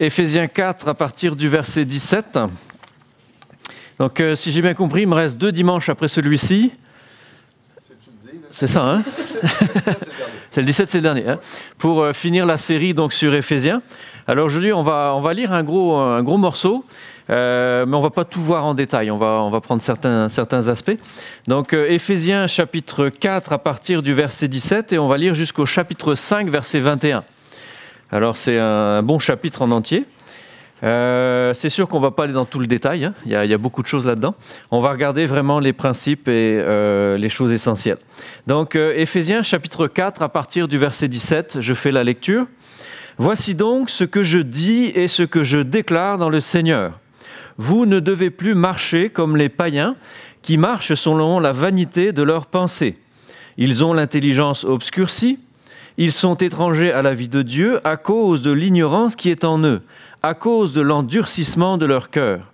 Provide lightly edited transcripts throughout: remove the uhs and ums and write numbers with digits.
Éphésiens 4 à partir du verset 17. Donc, si j'ai bien compris, il me reste 2 dimanches après celui-ci. C'est ça, hein? C'est le 17, c'est le dernier. Hein, pour finir la série donc, sur Éphésiens. Alors aujourd'hui, on va lire un gros morceau, mais on ne va pas tout voir en détail. On va prendre certains aspects. Donc, Éphésiens chapitre 4 à partir du verset 17 et on va lire jusqu'au chapitre 5, verset 21. Alors, c'est un bon chapitre en entier. C'est sûr qu'on ne va pas aller dans tout le détail, hein. Il y a beaucoup de choses là-dedans. On va regarder vraiment les principes et les choses essentielles. Donc, Éphésiens chapitre 4, à partir du verset 17, je fais la lecture. « Voici donc ce que je dis et ce que je déclare dans le Seigneur. Vous ne devez plus marcher comme les païens qui marchent selon la vanité de leurs pensées. Ils ont l'intelligence obscurcie. Ils sont étrangers à la vie de Dieu à cause de l'ignorance qui est en eux, à cause de l'endurcissement de leur cœur.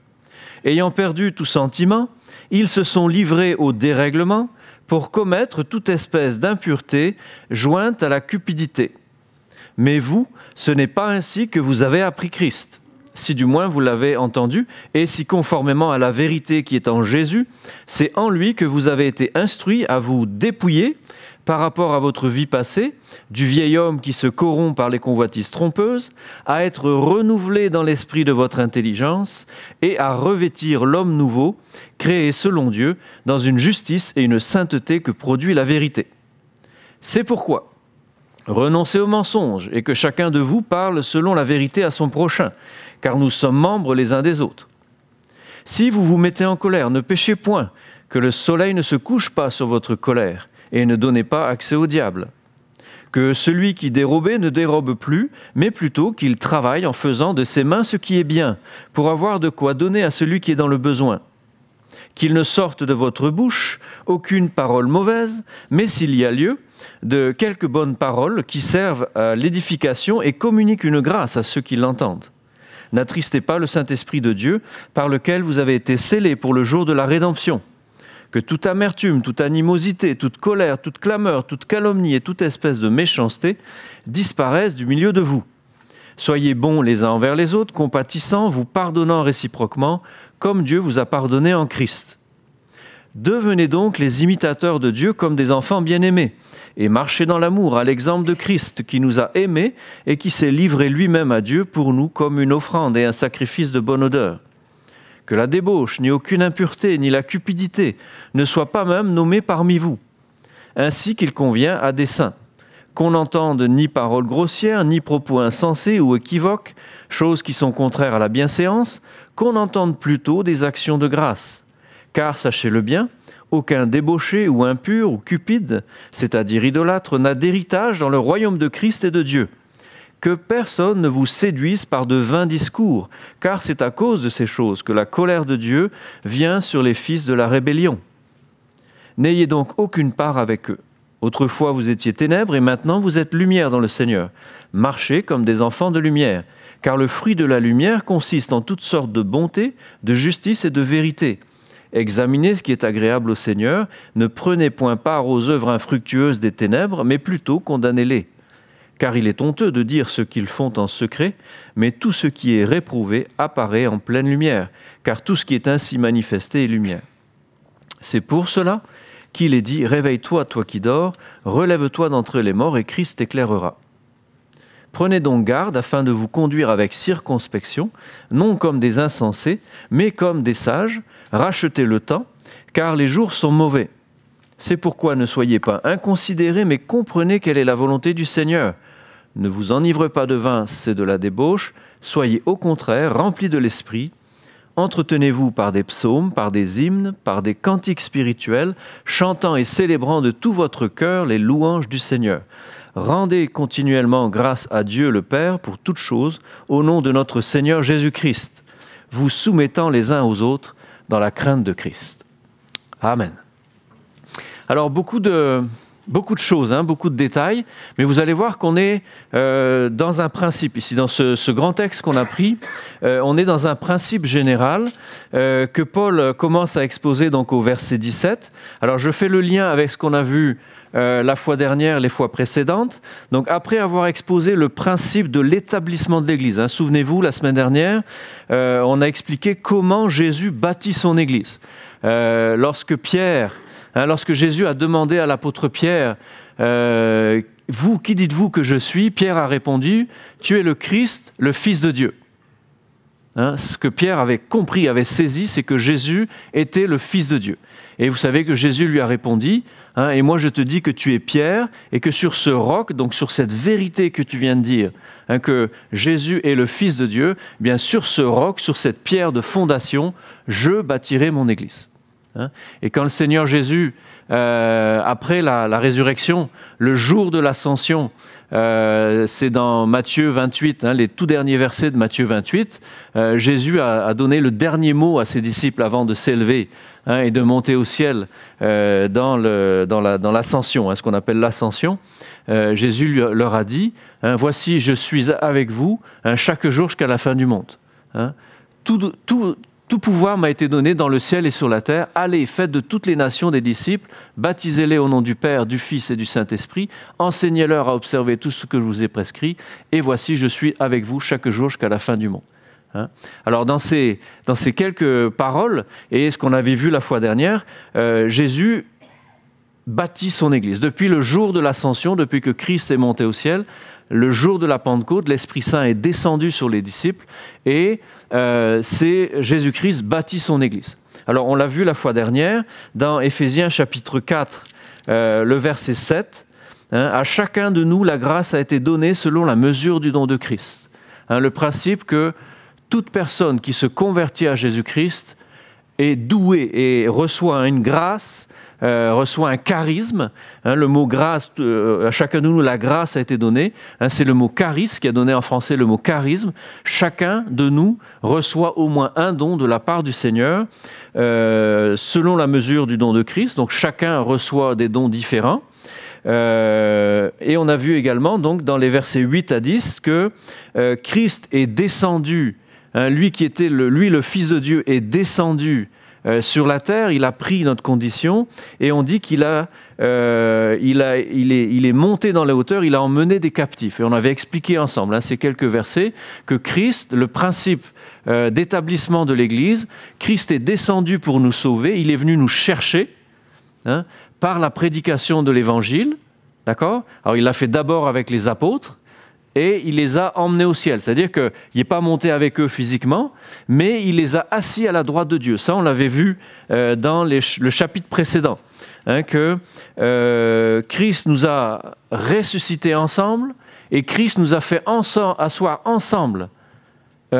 Ayant perdu tout sentiment, ils se sont livrés au dérèglement pour commettre toute espèce d'impureté jointe à la cupidité. Mais vous, ce n'est pas ainsi que vous avez appris Christ, si du moins vous l'avez entendu, et si conformément à la vérité qui est en Jésus, c'est en lui que vous avez été instruits à vous dépouiller par rapport à votre vie passée, du vieil homme qui se corrompt par les convoitises trompeuses, à être renouvelé dans l'esprit de votre intelligence et à revêtir l'homme nouveau, créé selon Dieu, dans une justice et une sainteté que produit la vérité. C'est pourquoi renoncez au mensonge et que chacun de vous parle selon la vérité à son prochain, car nous sommes membres les uns des autres. Si vous vous mettez en colère, ne péchez point, que le soleil ne se couche pas sur votre colère, et ne donnez pas accès au diable. Que celui qui dérobait ne dérobe plus, mais plutôt qu'il travaille en faisant de ses mains ce qui est bien, pour avoir de quoi donner à celui qui est dans le besoin. Qu'il ne sorte de votre bouche aucune parole mauvaise, mais s'il y a lieu, de quelques bonnes paroles qui servent à l'édification et communiquent une grâce à ceux qui l'entendent. N'attristez pas le Saint-Esprit de Dieu, par lequel vous avez été scellés pour le jour de la rédemption. Que toute amertume, toute animosité, toute colère, toute clameur, toute calomnie et toute espèce de méchanceté disparaissent du milieu de vous. Soyez bons les uns envers les autres, compatissants, vous pardonnant réciproquement, comme Dieu vous a pardonné en Christ. Devenez donc les imitateurs de Dieu comme des enfants bien-aimés, et marchez dans l'amour à l'exemple de Christ qui nous a aimés et qui s'est livré lui-même à Dieu pour nous comme une offrande et un sacrifice de bonne odeur. Que la débauche, ni aucune impureté, ni la cupidité ne soient pas même nommées parmi vous, ainsi qu'il convient à des saints. Qu'on n'entende ni paroles grossières, ni propos insensés ou équivoques, choses qui sont contraires à la bienséance, qu'on entende plutôt des actions de grâce. Car, sachez-le bien, aucun débauché ou impur ou cupide, c'est-à-dire idolâtre, n'a d'héritage dans le royaume de Christ et de Dieu. Que personne ne vous séduise par de vains discours, car c'est à cause de ces choses que la colère de Dieu vient sur les fils de la rébellion. N'ayez donc aucune part avec eux. Autrefois vous étiez ténèbres et maintenant vous êtes lumière dans le Seigneur. Marchez comme des enfants de lumière, car le fruit de la lumière consiste en toutes sortes de bonté, de justice et de vérité. Examinez ce qui est agréable au Seigneur, ne prenez point part aux œuvres infructueuses des ténèbres, mais plutôt condamnez-les. Car il est honteux de dire ce qu'ils font en secret, mais tout ce qui est réprouvé apparaît en pleine lumière, car tout ce qui est ainsi manifesté est lumière. C'est pour cela qu'il est dit « Réveille-toi, toi qui dors, relève-toi d'entre les morts et Christ t'éclairera. » Prenez donc garde afin de vous conduire avec circonspection, non comme des insensés, mais comme des sages, rachetez le temps, car les jours sont mauvais. C'est pourquoi ne soyez pas inconsidérés, mais comprenez quelle est la volonté du Seigneur. Ne vous enivrez pas de vin, c'est de la débauche. Soyez au contraire remplis de l'esprit. Entretenez-vous par des psaumes, par des hymnes, par des cantiques spirituels, chantant et célébrant de tout votre cœur les louanges du Seigneur. Rendez continuellement grâce à Dieu le Père pour toutes choses, au nom de notre Seigneur Jésus-Christ, vous soumettant les uns aux autres dans la crainte de Christ. Amen. Alors, beaucoup de beaucoup de choses, hein, beaucoup de détails, mais vous allez voir qu'on est dans un principe ici, dans ce grand texte qu'on a pris, on est dans un principe général que Paul commence à exposer donc au verset 17. Alors je fais le lien avec ce qu'on a vu la fois dernière, les fois précédentes. Donc après avoir exposé le principe de l'établissement de l'Église, hein, souvenez-vous, la semaine dernière, on a expliqué comment Jésus bâtit son Église. Lorsque Jésus a demandé à l'apôtre Pierre, vous, qui dites-vous que je suis? Pierre a répondu, tu es le Christ, le Fils de Dieu. Hein, ce que Pierre avait compris, avait saisi, c'est que Jésus était le Fils de Dieu. Et vous savez que Jésus lui a répondu, hein, et moi je te dis que tu es Pierre, et que sur ce roc, donc sur cette vérité que tu viens de dire, hein, que Jésus est le Fils de Dieu, eh bien sur ce roc, sur cette pierre de fondation, je bâtirai mon Église. Hein, et quand le Seigneur Jésus, après la résurrection, le jour de l'ascension, c'est dans Matthieu 28, hein, les tout derniers versets de Matthieu 28, Jésus a donné le dernier mot à ses disciples avant de s'élever, hein, et de monter au ciel dans l'ascension, hein, ce qu'on appelle l'ascension. Jésus leur a dit, hein, « Voici, je suis avec vous, hein, chaque jour jusqu'à la fin du monde. Hein. Tout pouvoir m'a été donné dans le ciel et sur la terre. Allez, faites de toutes les nations des disciples, baptisez-les au nom du Père, du Fils et du Saint-Esprit, enseignez-leur à observer tout ce que je vous ai prescrit, et voici, je suis avec vous chaque jour jusqu'à la fin du monde. » Hein. Alors dans ces quelques paroles, et ce qu'on avait vu la fois dernière, Jésus bâtit son Église. Depuis le jour de l'ascension, depuis que Christ est monté au ciel, le jour de la Pentecôte, l'Esprit Saint est descendu sur les disciples et c'est Jésus-Christ bâtit son Église. Alors on l'a vu la fois dernière dans Éphésiens chapitre 4, le verset 7. Hein, à chacun de nous, la grâce a été donnée selon la mesure du don de Christ. Hein, le principe que toute personne qui se convertit à Jésus-Christ est douée et reçoit une grâce, reçoit un charisme. Hein, le mot grâce, à chacun de nous, la grâce a été donnée. Hein, c'est le mot charis qui a donné en français le mot charisme. Chacun de nous reçoit au moins un don de la part du Seigneur, selon la mesure du don de Christ. Donc chacun reçoit des dons différents. Et on a vu également donc, dans les versets 8 à 10 que Christ est descendu, hein, lui qui était le Fils de Dieu est descendu sur la terre, il a pris notre condition et on dit qu'il est monté dans les hauteurs, il a emmené des captifs. Et on avait expliqué ensemble, hein, ces quelques versets, que Christ, le principe d'établissement de l'Église, Christ est descendu pour nous sauver, il est venu nous chercher, hein, par la prédication de l'Évangile, d'accord? Alors il l'a fait d'abord avec les apôtres, et il les a emmenés au ciel. C'est-à-dire qu'il n'est pas monté avec eux physiquement, mais il les a assis à la droite de Dieu. Ça, on l'avait vu dans le chapitre précédent, hein, que Christ nous a ressuscités ensemble, et Christ nous a fait asseoir ensemble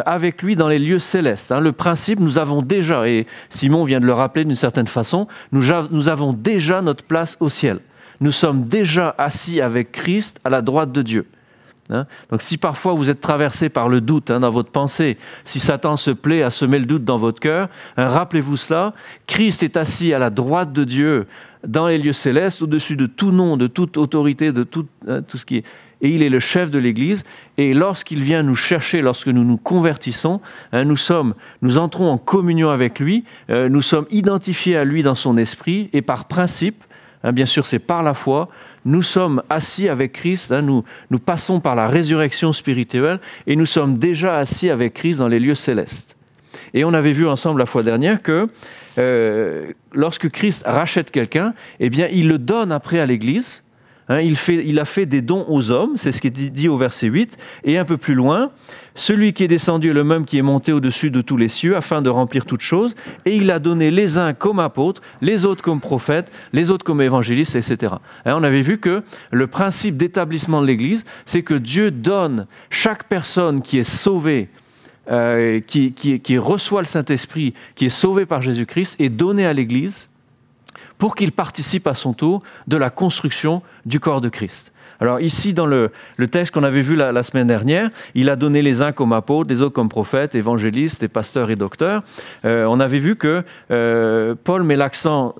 avec lui dans les lieux célestes. Hein. Le principe, nous avons déjà, et Simon vient de le rappeler d'une certaine façon, nous avons déjà notre place au ciel. Nous sommes déjà assis avec Christ à la droite de Dieu. Hein? Donc si parfois vous êtes traversé par le doute, hein, dans votre pensée, si Satan se plaît à semer le doute dans votre cœur, hein, rappelez-vous cela, Christ est assis à la droite de Dieu dans les lieux célestes, au-dessus de tout nom, de toute autorité, de tout ce qui est... Et il est le chef de l'Église, et lorsqu'il vient nous chercher, lorsque nous nous convertissons, hein, nous entrons en communion avec lui, nous sommes identifiés à lui dans son esprit, et par principe, hein, bien sûr c'est par la foi, nous sommes assis avec Christ, hein, nous passons par la résurrection spirituelle et nous sommes déjà assis avec Christ dans les lieux célestes. Et on avait vu ensemble la fois dernière que lorsque Christ rachète quelqu'un, eh bien, il le donne après à l'Église. Hein, il a fait des dons aux hommes, c'est ce qui est dit au verset 8, et un peu plus loin, celui qui est descendu est le même qui est monté au-dessus de tous les cieux afin de remplir toutes choses, et il a donné les uns comme apôtres, les autres comme prophètes, les autres comme évangélistes, etc. Hein, on avait vu que le principe d'établissement de l'Église, c'est que Dieu donne chaque personne qui est sauvée, qui reçoit le Saint-Esprit, qui est sauvée par Jésus-Christ, est donnée à l'Église, pour qu'il participe à son tour de la construction du corps de Christ. Alors ici, dans le texte qu'on avait vu la semaine dernière, il a donné les uns comme apôtres, les autres comme prophètes, évangélistes, et pasteurs et docteurs. On avait vu que Paul met l'accent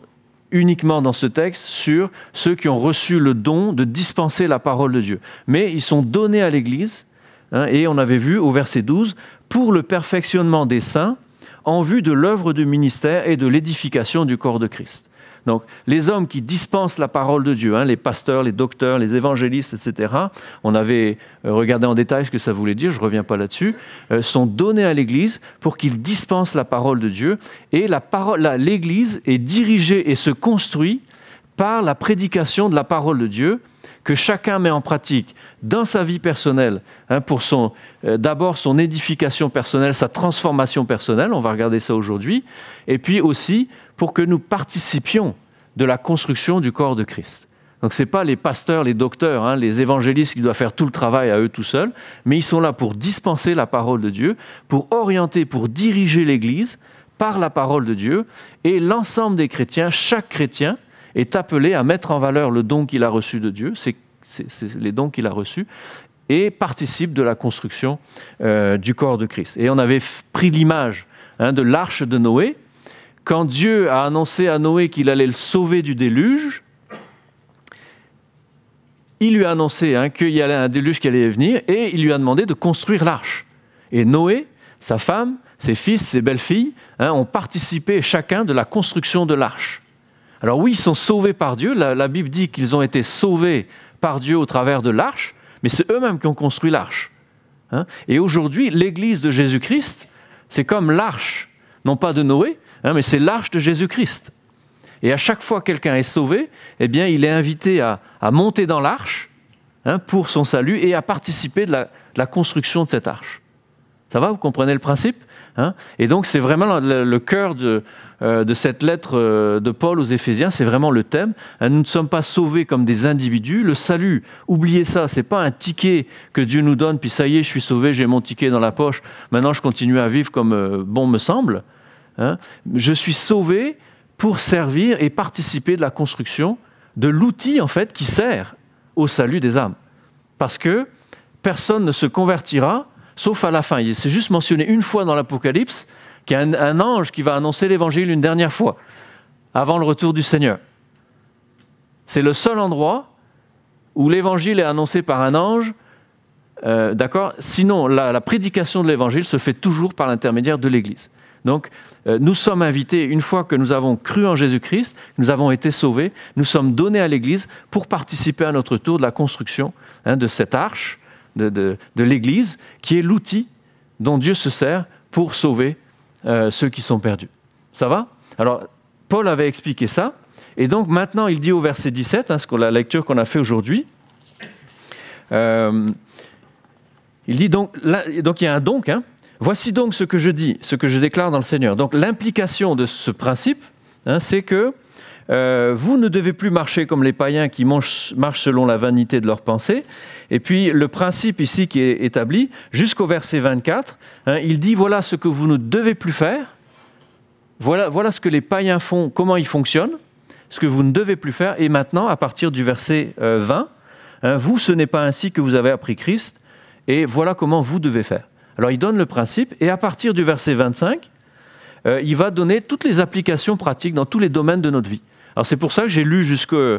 uniquement dans ce texte sur ceux qui ont reçu le don de dispenser la parole de Dieu. Mais ils sont donnés à l'Église, et on avait vu au verset 12, pour le perfectionnement des saints, en vue de l'œuvre du ministère et de l'édification du corps de Christ. Donc, les hommes qui dispensent la parole de Dieu, les pasteurs, les docteurs, les évangélistes, etc., on avait regardé en détail ce que ça voulait dire, je ne reviens pas là-dessus, sont donnés à l'Église pour qu'ils dispensent la parole de Dieu. Et l'Église est dirigée et se construit par la prédication de la parole de Dieu, que chacun met en pratique dans sa vie personnelle, pour d'abord son édification personnelle, sa transformation personnelle, on va regarder ça aujourd'hui, et puis aussi pour que nous participions de la construction du corps de Christ. Donc ce n'est pas les pasteurs, les docteurs, les évangélistes qui doivent faire tout le travail à eux tout seuls, mais ils sont là pour dispenser la parole de Dieu, pour orienter, pour diriger l'Église par la parole de Dieu, et l'ensemble des chrétiens, chaque chrétien, est appelé à mettre en valeur le don qu'il a reçu de Dieu, c'est les dons qu'il a reçus, et participe de la construction du corps de Christ. Et on avait pris l'image de l'arche de Noé. Quand Dieu a annoncé à Noé qu'il allait le sauver du déluge, il lui a annoncé qu'il y avait un déluge qui allait venir, et il lui a demandé de construire l'arche. Et Noé, sa femme, ses fils, ses belles-filles, ont participé chacun de la construction de l'arche. Alors oui, ils sont sauvés par Dieu. La Bible dit qu'ils ont été sauvés par Dieu au travers de l'arche, mais c'est eux-mêmes qui ont construit l'arche. Et aujourd'hui, l'Église de Jésus-Christ, c'est comme l'arche, non pas de Noé, mais c'est l'arche de Jésus-Christ. Et à chaque fois que quelqu'un est sauvé, eh bien, il est invité à monter dans l'arche pour son salut et à participer de la construction de cette arche. Ça va, vous comprenez le principe ? Et donc, c'est vraiment le cœur de cette lettre de Paul aux Éphésiens, c'est vraiment le thème. Nous ne sommes pas sauvés comme des individus. Le salut, oubliez ça, ce n'est pas un ticket que Dieu nous donne, puis ça y est, je suis sauvé, j'ai mon ticket dans la poche, maintenant je continue à vivre comme bon me semble. Je suis sauvé pour servir et participer de la construction de l'outil, en fait, qui sert au salut des âmes. Parce que personne ne se convertira sauf à la fin. C'est juste mentionné une fois dans l'Apocalypse qu'il y a un ange qui va annoncer l'Évangile une dernière fois, avant le retour du Seigneur. C'est le seul endroit où l'Évangile est annoncé par un ange, d'accord ? Sinon, la prédication de l'Évangile se fait toujours par l'intermédiaire de l'Église. Donc, nous sommes invités, une fois que nous avons cru en Jésus-Christ, nous avons été sauvés, nous sommes donnés à l'Église pour participer à notre tour de la construction de cette arche, de l'Église, qui est l'outil dont Dieu se sert pour sauver ceux qui sont perdus. Ça va ? Alors, Paul avait expliqué ça, et donc maintenant il dit au verset 17, la lecture qu'on a fait aujourd'hui, il dit donc il y a un donc, voici donc ce que je dis, ce que je déclare dans le Seigneur. Donc l'implication de ce principe, c'est que vous ne devez plus marcher comme les païens qui marchent selon la vanité de leurs pensées. Et puis le principe ici qui est établi, jusqu'au verset 24, il dit voilà ce que vous ne devez plus faire, voilà ce que les païens font, comment ils fonctionnent, ce que vous ne devez plus faire. Et maintenant, à partir du verset 20, vous, ce n'est pas ainsi que vous avez appris Christ, et voilà comment vous devez faire. Alors il donne le principe, et à partir du verset 25, il va donner toutes les applications pratiques dans tous les domaines de notre vie. Alors c'est pour ça que j'ai lu jusqu'au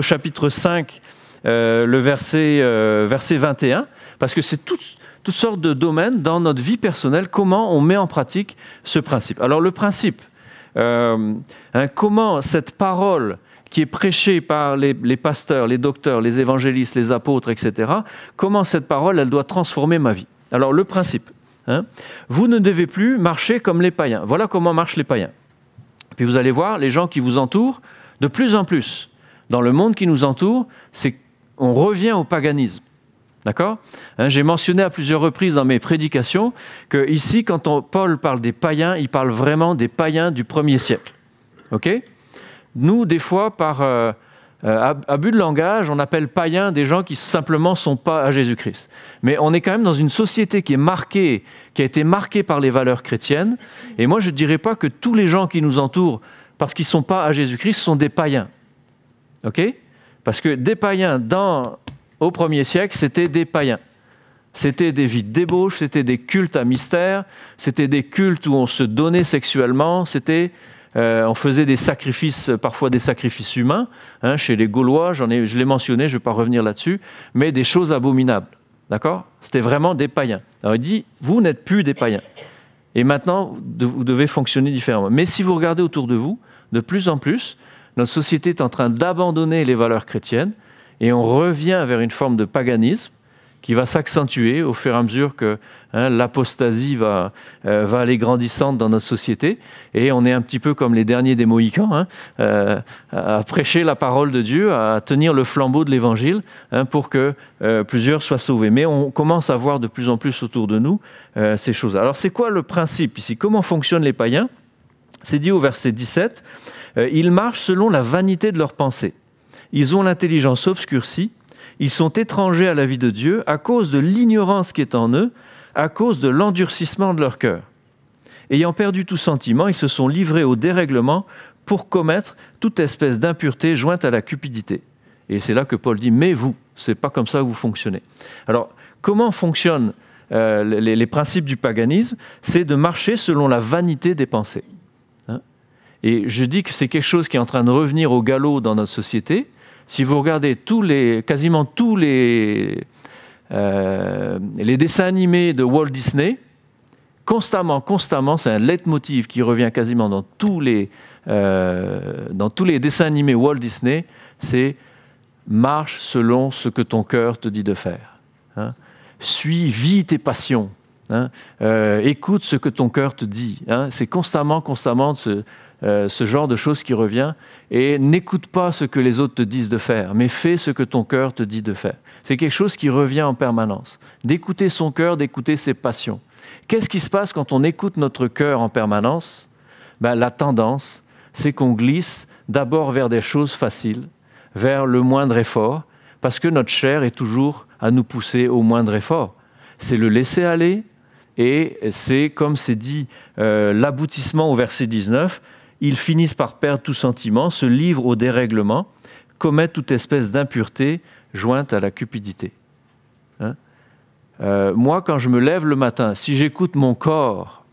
chapitre 5, le verset 21, parce que c'est toutes sortes de domaines dans notre vie personnelle, comment on met en pratique ce principe. Alors le principe, comment cette parole qui est prêchée par les pasteurs, les docteurs, les évangélistes, les apôtres, etc., comment cette parole, elle doit transformer ma vie. Alors le principe, vous ne devez plus marcher comme les païens. Voilà comment marchent les païens. Puis vous allez voir, les gens qui vous entourent, de plus en plus, dans le monde qui nous entoure, on revient au paganisme. D'accord ? J'ai mentionné à plusieurs reprises dans mes prédications que ici, quand Paul parle des païens, il parle vraiment des païens du 1er siècle. Ok ? Nous, des fois, par abus de langage, on appelle païens des gens qui simplement ne sont pas à Jésus-Christ. Mais on est quand même dans une société qui a été marquée par les valeurs chrétiennes. Et moi, je ne dirais pas que tous les gens qui nous entourent, parce qu'ils ne sont pas à Jésus-Christ, sont des païens. Ok ? Parce que des païens, au 1er siècle, c'était des païens. C'était des vies de débauche, c'était des cultes à mystère, c'était des cultes où on se donnait sexuellement, c'était on faisait des sacrifices, parfois des sacrifices humains, hein, chez les Gaulois, je l'ai mentionné, je ne vais pas revenir là-dessus, mais des choses abominables. D'accord? C'était vraiment des païens. Alors il dit, vous n'êtes plus des païens. Et maintenant, vous devez fonctionner différemment. Mais si vous regardez autour de vous, de plus en plus, notre société est en train d'abandonner les valeurs chrétiennes et on revient vers une forme de paganisme qui va s'accentuer au fur et à mesure que l'apostasie va aller grandissante dans notre société. Et on est un petit peu comme les derniers des Mohicans, à prêcher la parole de Dieu, à tenir le flambeau de l'Évangile pour que plusieurs soient sauvés. Mais on commence à voir de plus en plus autour de nous ces choses. Alors c'est quoi le principe ici? Comment fonctionnent les païens? C'est dit au verset 17, ils marchent selon la vanité de leurs pensées. Ils ont l'intelligence obscurcie. Ils sont étrangers à la vie de Dieu à cause de l'ignorance qui est en eux, à cause de l'endurcissement de leur cœur. Ayant perdu tout sentiment, ils se sont livrés au dérèglement pour commettre toute espèce d'impureté jointe à la cupidité. Et c'est là que Paul dit « mais vous ». Ce n'est pas comme ça que vous fonctionnez. Alors, comment fonctionnent les principes du paganisme? C'est de marcher selon la vanité des pensées. Et je dis que c'est quelque chose qui est en train de revenir au galop dans notre société. Si vous regardez quasiment tous les dessins animés de Walt Disney, constamment, c'est un leitmotiv qui revient quasiment dans tous les dessins animés Walt Disney, c'est « marche selon ce que ton cœur te dit de faire ». Vis tes passions. Écoute ce que ton cœur te dit. C'est constamment ce genre de choses qui revient, et n'écoute pas ce que les autres te disent de faire, mais fais ce que ton cœur te dit de faire. C'est quelque chose qui revient en permanence. D'écouter son cœur, d'écouter ses passions. Qu'est-ce qui se passe quand on écoute notre cœur en permanence? La tendance, c'est qu'on glisse d'abord vers des choses faciles, vers le moindre effort, parce que notre chair est toujours à nous pousser au moindre effort. C'est le laisser aller, et c'est, comme c'est dit, l'aboutissement au verset 19, ils finissent par perdre tout sentiment, se livrent au dérèglement, commettent toute espèce d'impureté jointe à la cupidité. Moi, quand je me lève le matin, si j'écoute mon corps,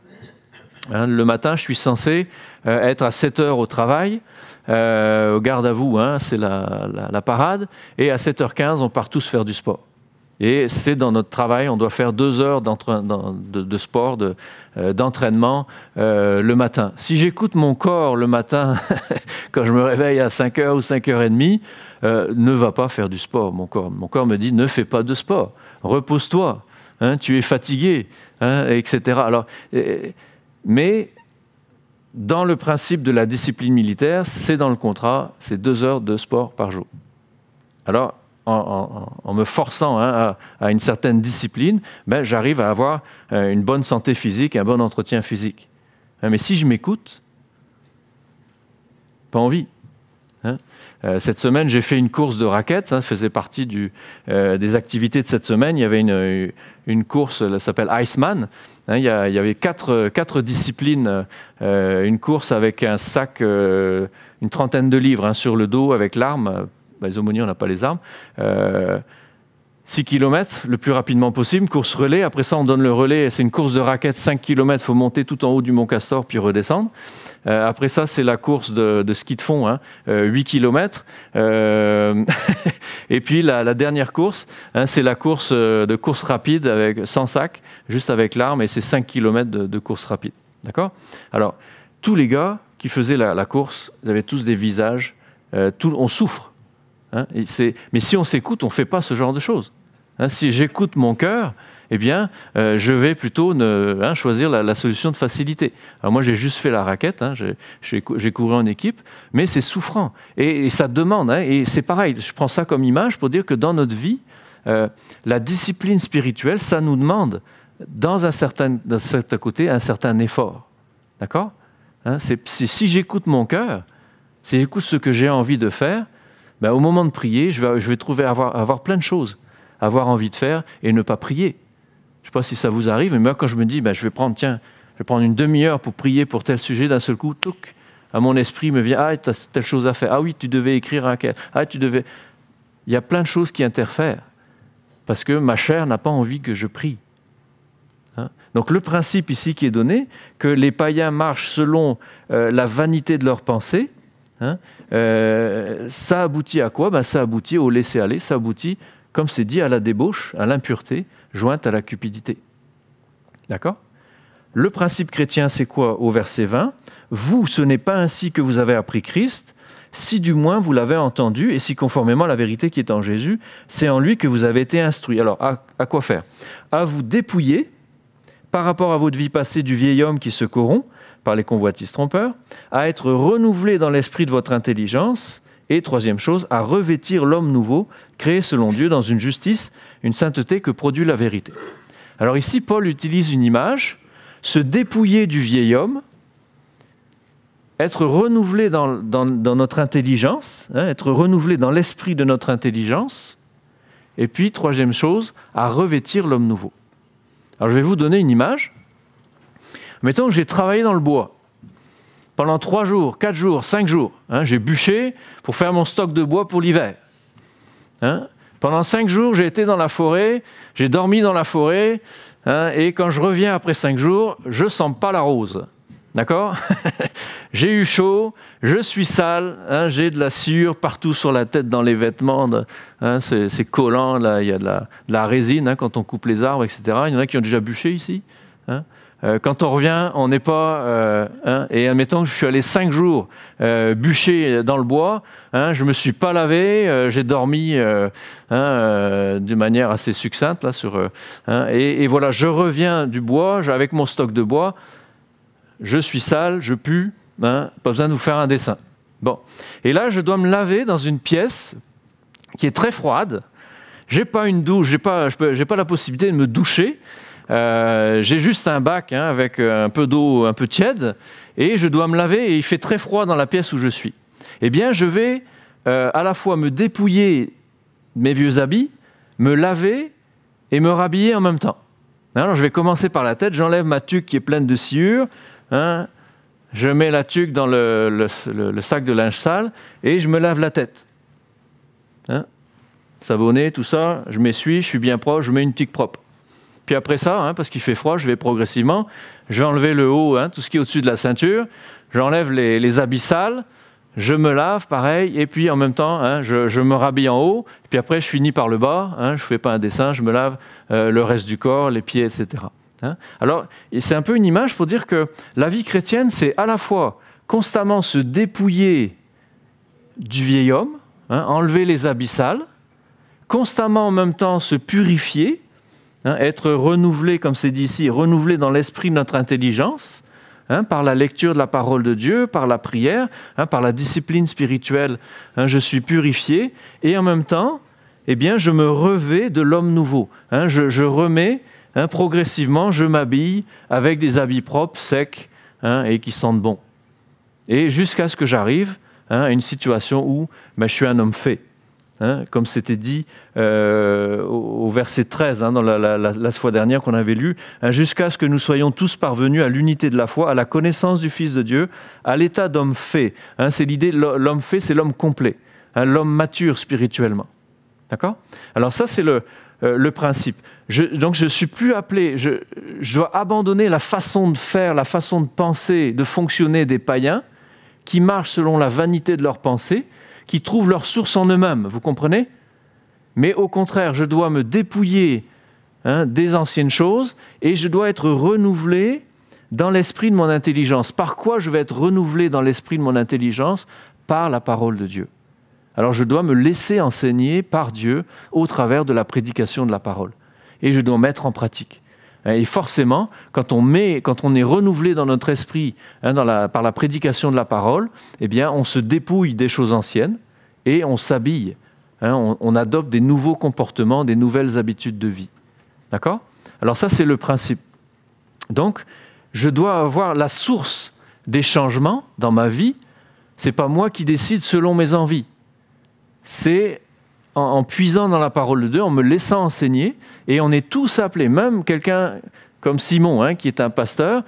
le matin, je suis censé être à 7 heures au travail, garde à vous, c'est la parade, et à 7h15, on part tous faire du sport. Et c'est dans notre travail, on doit faire 2 heures de sport, d'entraînement le matin. Si j'écoute mon corps le matin, quand je me réveille à 5h ou 5h30, ne va pas faire du sport, mon corps. Mon corps me dit, ne fais pas de sport, repose-toi, tu es fatigué, etc. Alors, mais dans le principe de la discipline militaire, c'est dans le contrat, c'est 2 heures de sport par jour. Alors, en me forçant à une certaine discipline, j'arrive à avoir une bonne santé physique, un bon entretien physique. Mais si je m'écoute, pas envie. Cette semaine, j'ai fait une course de raquettes, ça faisait partie des activités de cette semaine. Il y avait une course, elle s'appelle Iceman. Il y avait quatre disciplines, une course avec un sac, une trentaine de livres sur le dos avec l'arme. Les aumôniers, on n'a pas les armes. 6 km le plus rapidement possible, course relais. Après ça, on donne le relais. C'est une course de raquettes, 5 km. Il faut monter tout en haut du Mont Castor puis redescendre. Après ça, c'est la course de ski de fond, 8 km. Et puis la dernière course, c'est la course de course rapide sans sac, juste avec l'arme, et c'est 5 km de course rapide. D'accord? Alors, tous les gars qui faisaient la course, ils avaient tous des visages, on souffre. Mais si on s'écoute, on ne fait pas ce genre de choses. Si j'écoute mon cœur, eh bien, je vais plutôt choisir la solution de facilité. Alors moi, j'ai juste fait la raquette, j'ai couru en équipe, mais c'est souffrant. Et ça demande, et c'est pareil, je prends ça comme image pour dire que dans notre vie, la discipline spirituelle, ça nous demande, d'un certain côté, un certain effort. D'accord? Si j'écoute mon cœur, si j'écoute ce que j'ai envie de faire, au moment de prier, je vais trouver avoir plein de choses à avoir envie de faire et ne pas prier. Je ne sais pas si ça vous arrive, mais moi, quand je me dis, je vais prendre une demi-heure pour prier pour tel sujet, d'un seul coup, à mon esprit me vient, tu as telle chose à faire. Ah oui, tu devais écrire un... tu devais... Il y a plein de choses qui interfèrent parce que ma chair n'a pas envie que je prie. Donc le principe ici qui est donné, que les païens marchent selon la vanité de leurs pensées, ça aboutit à quoi? Ça aboutit au laisser-aller, ça aboutit, comme c'est dit, à la débauche, à l'impureté, jointe à la cupidité. D'accord? Le principe chrétien, c'est quoi au verset 20? Vous, ce n'est pas ainsi que vous avez appris Christ, si du moins vous l'avez entendu, et si conformément à la vérité qui est en Jésus, c'est en lui que vous avez été instruits. Alors, à quoi faire? À vous dépouiller, par rapport à votre vie passée, du vieil homme qui se corrompt par les convoitises trompeurs, à être renouvelé dans l'esprit de votre intelligence, et troisième chose, à revêtir l'homme nouveau, créé selon Dieu dans une justice, une sainteté que produit la vérité. Alors ici, Paul utilise une image, se dépouiller du vieil homme, être renouvelé dans notre intelligence, être renouvelé dans l'esprit de notre intelligence, et puis, troisième chose, à revêtir l'homme nouveau. Alors je vais vous donner une image. Mettons que j'ai travaillé dans le bois pendant 3 jours, 4 jours, 5 jours. J'ai bûché pour faire mon stock de bois pour l'hiver. Pendant 5 jours, j'ai été dans la forêt, j'ai dormi dans la forêt, et quand je reviens après 5 jours, je ne sens pas la rose. D'accord? J'ai eu chaud, je suis sale, j'ai de la sueur partout sur la tête, dans les vêtements, c'est collant, là, il y a de la résine quand on coupe les arbres, etc. Il y en a qui ont déjà bûché ici. Quand on revient, on n'est pas... et admettons que je suis allé 5 jours bûcher dans le bois, je ne me suis pas lavé, j'ai dormi d'une manière assez succincte, là, et voilà, je reviens du bois, avec mon stock de bois, je suis sale, je pue, pas besoin de vous faire un dessin. Bon. Et là, je dois me laver dans une pièce qui est très froide. Je n'ai pas une douche, j'ai pas la possibilité de me doucher. J'ai juste un bac avec un peu d'eau un peu tiède et je dois me laver et il fait très froid dans la pièce où je suis. Eh bien, je vais à la fois me dépouiller de mes vieux habits, me laver et me rhabiller en même temps. Alors, je vais commencer par la tête, j'enlève ma tuque qui est pleine de sciure, je mets la tuque dans le sac de linge sale et je me lave la tête. Savonné, tout ça, je m'essuie, je suis bien propre, je mets une tuque propre. Puis après ça, parce qu'il fait froid, je vais progressivement, je vais enlever le haut, tout ce qui est au-dessus de la ceinture, j'enlève les habits sales, je me lave, pareil, et puis en même temps, je me rhabille en haut, puis après je finis par le bas, je ne fais pas un dessin, je me lave le reste du corps, les pieds, etc. Alors, c'est un peu une image pour dire que la vie chrétienne, c'est à la fois constamment se dépouiller du vieil homme, enlever les habits sales, constamment en même temps se purifier, être renouvelé, comme c'est dit ici, renouvelé dans l'esprit de notre intelligence, par la lecture de la parole de Dieu, par la prière, par la discipline spirituelle, je suis purifié, et en même temps, eh bien, je me revêts de l'homme nouveau. Je remets, progressivement, je m'habille avec des habits propres, secs, et qui sentent bon. Et jusqu'à ce que j'arrive à une situation où je suis un homme fait. Comme c'était dit au verset 13, dans la fois dernière qu'on avait lu, jusqu'à ce que nous soyons tous parvenus à l'unité de la foi, à la connaissance du Fils de Dieu, à l'état d'homme fait. C'est l'idée, l'homme fait, c'est l'homme complet, l'homme mature spirituellement. D'accord? Alors ça, c'est le principe. Donc je ne suis plus appelé, je dois abandonner la façon de faire, la façon de penser, de fonctionner des païens, qui marchent selon la vanité de leurs pensées, qui trouvent leur source en eux-mêmes, vous comprenez? Mais au contraire, je dois me dépouiller des anciennes choses et je dois être renouvelé dans l'esprit de mon intelligence. Par quoi je vais être renouvelé dans l'esprit de mon intelligence? Par la parole de Dieu. Alors je dois me laisser enseigner par Dieu au travers de la prédication de la parole. Et je dois mettre en pratique. Et forcément, quand on est renouvelé dans notre esprit par la prédication de la parole, eh bien, on se dépouille des choses anciennes et on s'habille. On adopte des nouveaux comportements, des nouvelles habitudes de vie. D'accord? Alors ça, c'est le principe. Donc, je dois avoir la source des changements dans ma vie. Ce n'est pas moi qui décide selon mes envies. C'est en puisant dans la parole de Dieu, en me laissant enseigner, et on est tous appelés, même quelqu'un comme Simon, qui est un pasteur,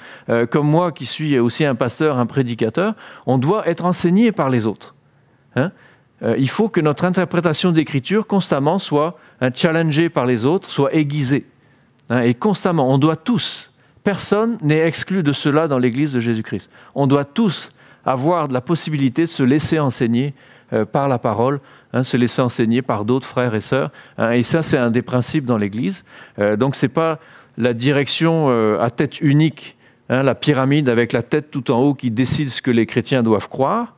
comme moi qui suis aussi un pasteur, un prédicateur, on doit être enseigné par les autres. Il faut que notre interprétation d'Écriture constamment soit challengée par les autres, soit aiguisée. Et constamment, on doit tous, personne n'est exclu de cela dans l'Église de Jésus-Christ. On doit tous avoir la possibilité de se laisser enseigner par la parole, se laisser enseigner par d'autres frères et sœurs. Et ça, c'est un des principes dans l'Église. Donc, ce n'est pas la direction à tête unique, la pyramide avec la tête tout en haut qui décide ce que les chrétiens doivent croire.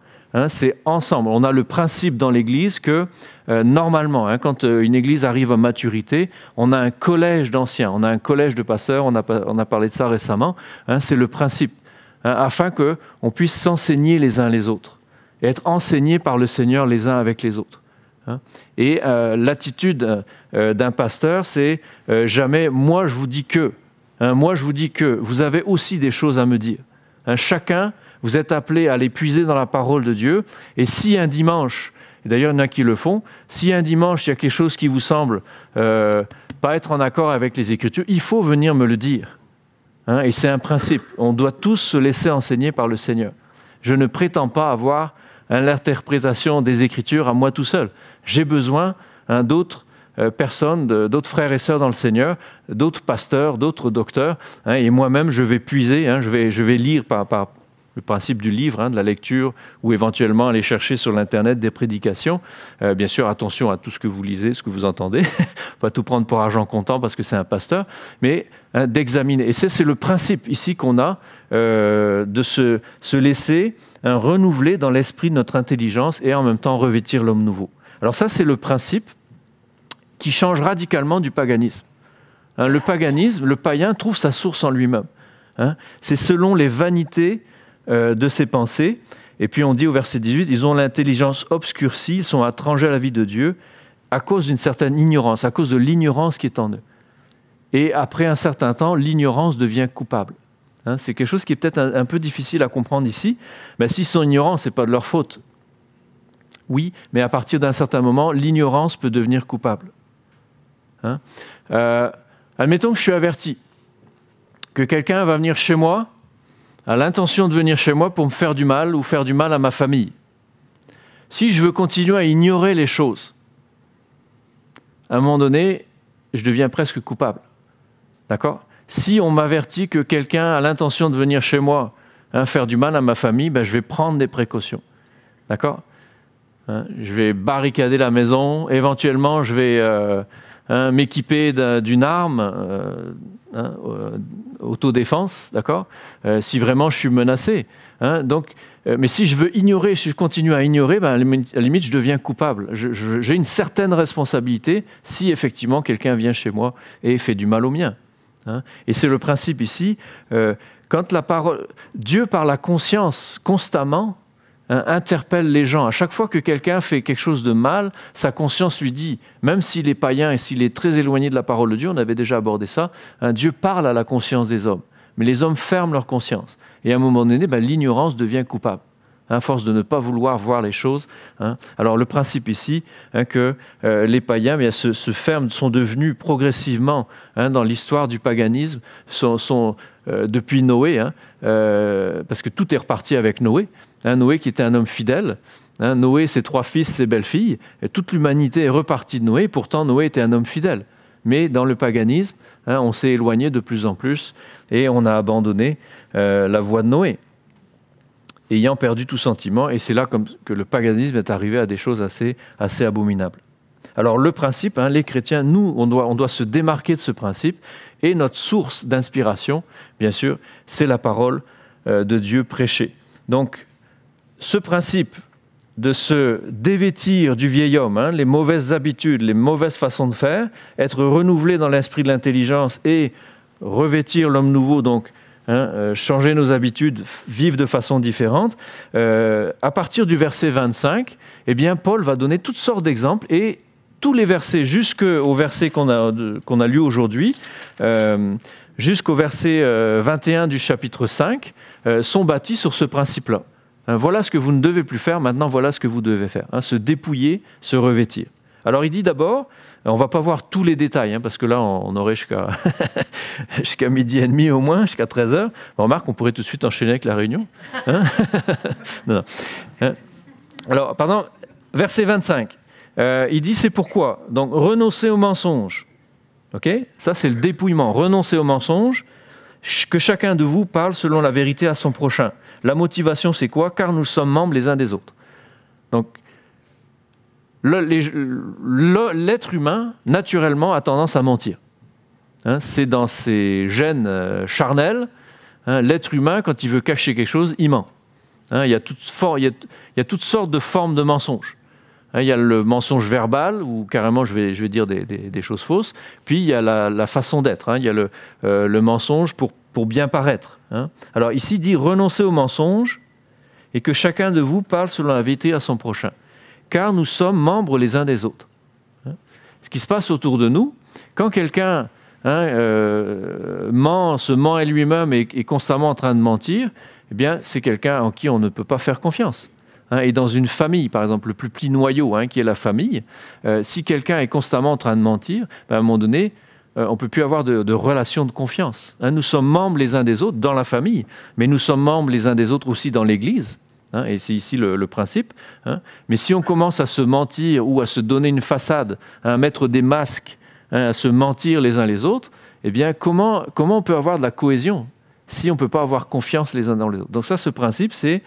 C'est ensemble. On a le principe dans l'Église que normalement, quand une Église arrive à maturité, on a un collège d'anciens, on a un collège de pasteurs, on a parlé de ça récemment, c'est le principe, afin qu'on puisse s'enseigner les uns les autres, et être enseignés par le Seigneur les uns avec les autres. Et l'attitude d'un pasteur, c'est jamais « moi je vous dis que ». Moi je vous dis que vous avez aussi des choses à me dire. Chacun, vous êtes appelés à les puiser dans la parole de Dieu. Et si un dimanche, et d'ailleurs il y en a qui le font, si un dimanche il y a quelque chose qui vous semble pas être en accord avec les Écritures, il faut venir me le dire. Et c'est un principe. On doit tous se laisser enseigner par le Seigneur. Je ne prétends pas avoir l'interprétation des Écritures à moi tout seul. J'ai besoin d'autres personnes, d'autres frères et sœurs dans le Seigneur, d'autres pasteurs, d'autres docteurs. Et moi-même, je vais puiser, je vais lire par le principe du livre, de la lecture, ou éventuellement aller chercher sur l'Internet des prédications. Bien sûr, attention à tout ce que vous lisez, ce que vous entendez. Pas tout prendre pour argent comptant parce que c'est un pasteur, mais d'examiner. Et c'est le principe ici qu'on a de se laisser renouveler dans l'esprit de notre intelligence et en même temps revêtir l'homme nouveau. Alors ça, c'est le principe qui change radicalement du paganisme. Le paganisme, le païen trouve sa source en lui-même. C'est selon les vanités de ses pensées. Et puis on dit au verset 18, ils ont l'intelligence obscurcie, ils sont étrangers à la vie de Dieu à cause d'une certaine ignorance, à cause de l'ignorance qui est en eux. Et après un certain temps, l'ignorance devient coupable. C'est quelque chose qui est peut-être un peu difficile à comprendre ici. Mais s'ils sont ignorants, ce n'est pas de leur faute. Oui, mais à partir d'un certain moment, l'ignorance peut devenir coupable. Admettons que je suis averti que quelqu'un va venir chez moi, a l'intention de venir chez moi pour me faire du mal ou faire du mal à ma famille. Si je veux continuer à ignorer les choses, à un moment donné, je deviens presque coupable. D'accord ? Si on m'avertit que quelqu'un a l'intention de venir chez moi faire du mal à ma famille, je vais prendre des précautions. D'accord ? Je vais barricader la maison, éventuellement je vais m'équiper d'une arme, autodéfense, d'accord, si vraiment je suis menacé. Mais si je veux ignorer, si je continue à ignorer, à la limite, je deviens coupable. J'ai une certaine responsabilité si effectivement quelqu'un vient chez moi et fait du mal au mien. Et c'est le principe ici. Quand Dieu, par la conscience, constamment, interpelle les gens. À chaque fois que quelqu'un fait quelque chose de mal, sa conscience lui dit, même s'il est païen et s'il est très éloigné de la parole de Dieu, on avait déjà abordé ça, Dieu parle à la conscience des hommes. Mais les hommes ferment leur conscience. Et à un moment donné, l'ignorance devient coupable, à force de ne pas vouloir voir les choses. Alors le principe ici, que les païens se ferment, sont devenus progressivement, dans l'histoire du paganisme, sont depuis Noé, parce que tout est reparti avec Noé. Noé qui était un homme fidèle, Noé, ses 3 fils, ses belles-filles, et toute l'humanité est repartie de Noé, pourtant Noé était un homme fidèle. Mais dans le paganisme, on s'est éloigné de plus en plus et on a abandonné la voie de Noé, ayant perdu tout sentiment, et c'est là que le paganisme est arrivé à des choses assez abominables. Alors le principe, les chrétiens, nous, on doit se démarquer de ce principe, et notre source d'inspiration, bien sûr, c'est la parole de Dieu prêchée. Donc, ce principe de se dévêtir du vieil homme, les mauvaises habitudes, les mauvaises façons de faire, être renouvelé dans l'esprit de l'intelligence et revêtir l'homme nouveau, donc changer nos habitudes, vivre de façon différente, à partir du verset 25, Paul va donner toutes sortes d'exemples, et tous les versets, jusqu'au verset qu'on a lu aujourd'hui, jusqu'au verset 21 du chapitre 5, sont bâtis sur ce principe-là. Voilà ce que vous ne devez plus faire, maintenant voilà ce que vous devez faire. Se dépouiller, se revêtir. Alors il dit d'abord, on ne va pas voir tous les détails, parce que là on aurait jusqu'à 12h30 au moins, jusqu'à 13h. Remarque, on pourrait tout de suite enchaîner avec la réunion. Non. Alors, verset 25, il dit c'est pourquoi. Donc renoncer au mensonge. Okay, ça, c'est le dépouillement. Renoncer au mensonge, que chacun de vous parle selon la vérité à son prochain. La motivation, c'est quoi? Car nous sommes membres les uns des autres. Donc, l'être humain, naturellement, a tendance à mentir. Hein, c'est dans ses gènes charnels. Hein, l'être humain, quand il veut cacher quelque chose, il ment. Hein, il y a toutes sortes de formes de mensonges. Hein, il y a le mensonge verbal, où carrément je vais dire des choses fausses. Puis il y a la façon d'être. Hein, il y a le mensonge pour bien paraître. Hein. Alors ici, il dit « Renoncez au mensonge et que chacun de vous parle selon la vérité à son prochain. Car nous sommes membres les uns des autres. » Hein. Ce qui se passe autour de nous, quand quelqu'un se ment à lui-même et est constamment en train de mentir, eh bien, c'est quelqu'un en qui on ne peut pas faire confiance. Hein, et dans une famille, par exemple, le plus petit noyau, qui est la famille, si quelqu'un est constamment en train de mentir, à un moment donné, on ne peut plus avoir de relation de confiance. Hein, nous sommes membres les uns des autres dans la famille, mais nous sommes membres les uns des autres aussi dans l'Église. Hein, et c'est ici le principe. Hein. Mais si on commence à se mentir ou à se donner une façade, à mettre des masques, à se mentir les uns les autres, eh bien, comment on peut avoir de la cohésion si on ne peut pas avoir confiance les uns dans les autres? Donc ça, ce principe, c'est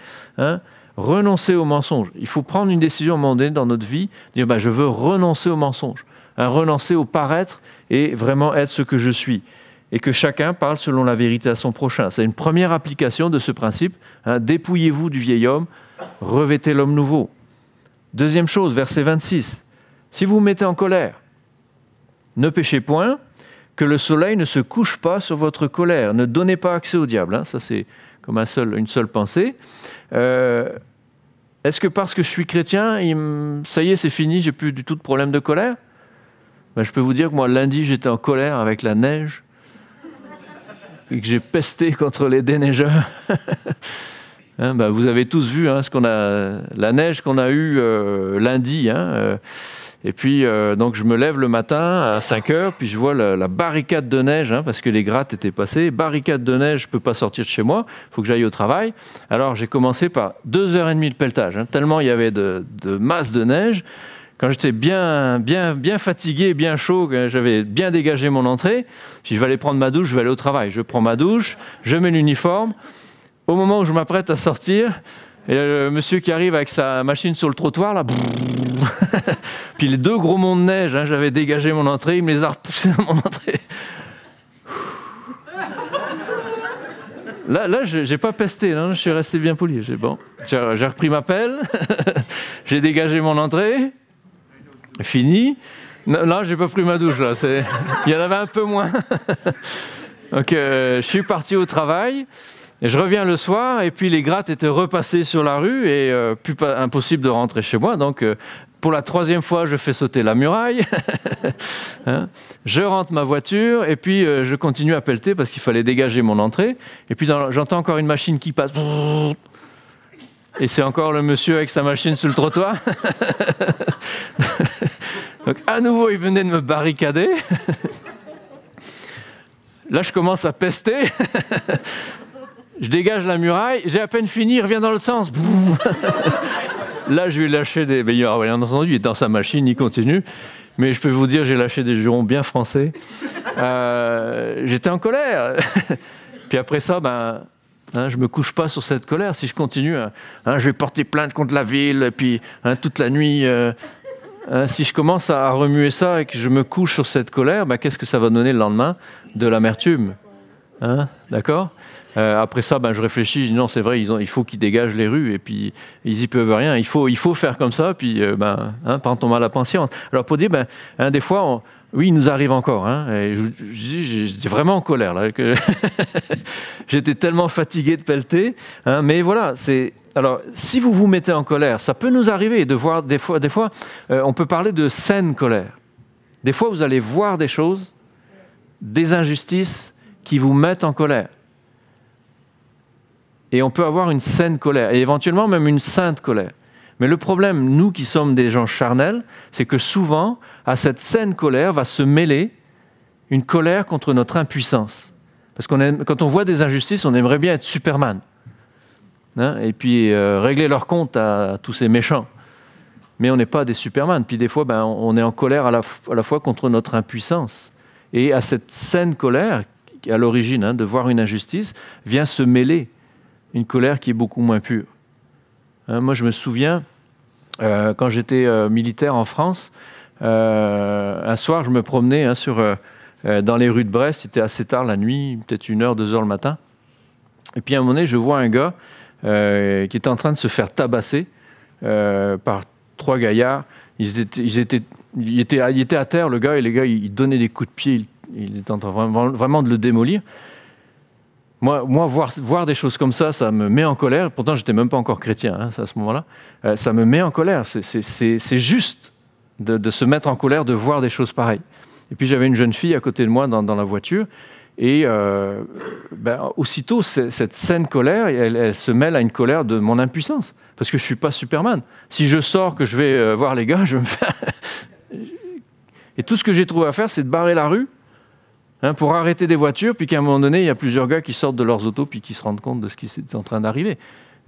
renoncer au mensonge. Il faut prendre une décision à un moment donné dans notre vie, dire je veux renoncer au mensonge, renoncer au paraître et vraiment être ce que je suis. Et que chacun parle selon la vérité à son prochain. C'est une première application de ce principe. Dépouillez-vous du vieil homme, revêtez l'homme nouveau. Deuxième chose, verset 26. Si vous vous mettez en colère, ne péchez point, que le soleil ne se couche pas sur votre colère. Ne donnez pas accès au diable. Ça, c'est comme une seule pensée. Est-ce que parce que je suis chrétien, ça y est, c'est fini, j'ai plus du tout de problème de colère? Je peux vous dire que moi, lundi, j'étais en colère avec la neige et que j'ai pesté contre les déneigeurs. Vous avez tous vu la neige qu'on a eue lundi. Et puis, donc, je me lève le matin à 5 heures, puis je vois la barricade de neige, parce que les grattes étaient passées. Barricade de neige, je ne peux pas sortir de chez moi, il faut que j'aille au travail. Alors, j'ai commencé par 2h30 de pelletage, tellement il y avait de masse de neige. Quand j'étais bien fatigué, bien chaud, j'avais bien dégagé mon entrée, je vais aller prendre ma douche, je vais aller au travail. Je prends ma douche, je mets l'uniforme. Au moment où je m'apprête à sortir, et le monsieur qui arrive avec sa machine sur le trottoir, là, puis les 2 gros monts de neige, j'avais dégagé mon entrée, il me les a repoussés dans mon entrée. Là, j'ai pas pesté, je suis resté bien poli. J'ai repris ma pelle, j'ai dégagé mon entrée, fini. Là, j'ai pas pris ma douche, là. Il y en avait un peu moins. Donc, je suis parti au travail. Et je reviens le soir, et puis les grattes étaient repassées sur la rue, et impossible de rentrer chez moi. Donc, pour la 3e fois, je fais sauter la muraille. Je rentre ma voiture, et puis je continue à pelleter parce qu'il fallait dégager mon entrée. Et puis, j'entends encore une machine qui passe. Et c'est encore le monsieur avec sa machine sur le trottoir. Donc, à nouveau, il venait de me barricader. Là, je commence à pester. Je dégage la muraille, j'ai à peine fini, il revient dans l'autre sens. Là, je lui ai lâché des... bien entendu, il est dans sa machine, il continue. Mais je peux vous dire, j'ai lâché des jurons bien français. J'étais en colère. Puis après ça, je ne me couche pas sur cette colère. Si je continue, je vais porter plainte contre la ville, et puis toute la nuit... si je commence à remuer ça et que je me couche sur cette colère, qu'est-ce que ça va donner le lendemain? De l'amertume. D'accord? Après ça, je réfléchis, je dis non, c'est vrai, il faut qu'ils dégagent les rues, et puis ils n'y peuvent rien, il faut faire comme ça, puis prends ton mal à patience. Alors pour dire, des fois, oui, il nous arrive encore, et j'étais vraiment en colère, là, que j'étais tellement fatigué de pelleter, mais voilà, c'est... Alors, si vous vous mettez en colère, ça peut nous arriver de voir, des fois, on peut parler de saine colère. Des fois, vous allez voir des choses, des injustices qui vous mettent en colère. Et on peut avoir une saine colère, et éventuellement même une sainte colère. Mais le problème, nous qui sommes des gens charnels, c'est que souvent, à cette saine colère va se mêler une colère contre notre impuissance. Parce que quand on voit des injustices, on aimerait bien être Superman. Et puis régler leur compte à tous ces méchants. Mais on n'est pas des Superman. Puis des fois, on est en colère à la fois contre notre impuissance Et à cette saine colère, à l'origine, de voir une injustice, vient se mêler une colère qui est beaucoup moins pure. Moi, je me souviens, quand j'étais militaire en France, un soir, je me promenais dans les rues de Brest, c'était assez tard la nuit, peut-être 1h, 2h le matin. Et puis à un moment donné, je vois un gars qui était en train de se faire tabasser par 3 gaillards. Il était à terre, le gars, et les gars, ils donnaient des coups de pied, il était en train vraiment de le démolir. Moi voir des choses comme ça me met en colère. Pourtant, je n'étais même pas encore chrétien à ce moment-là. Ça me met en colère. C'est juste de se mettre en colère, de voir des choses pareilles. Et puis, j'avais une jeune fille à côté de moi dans la voiture. Et aussitôt, cette saine colère, elle se mêle à une colère de mon impuissance. Parce que je ne suis pas Superman. Si je sors, que je vais voir les gars, je me fais... Et tout ce que j'ai trouvé à faire, c'est de barrer la rue pour arrêter des voitures, puis qu'à un moment donné, il y a plusieurs gars qui sortent de leurs autos, puis qui se rendent compte de ce qui est en train d'arriver.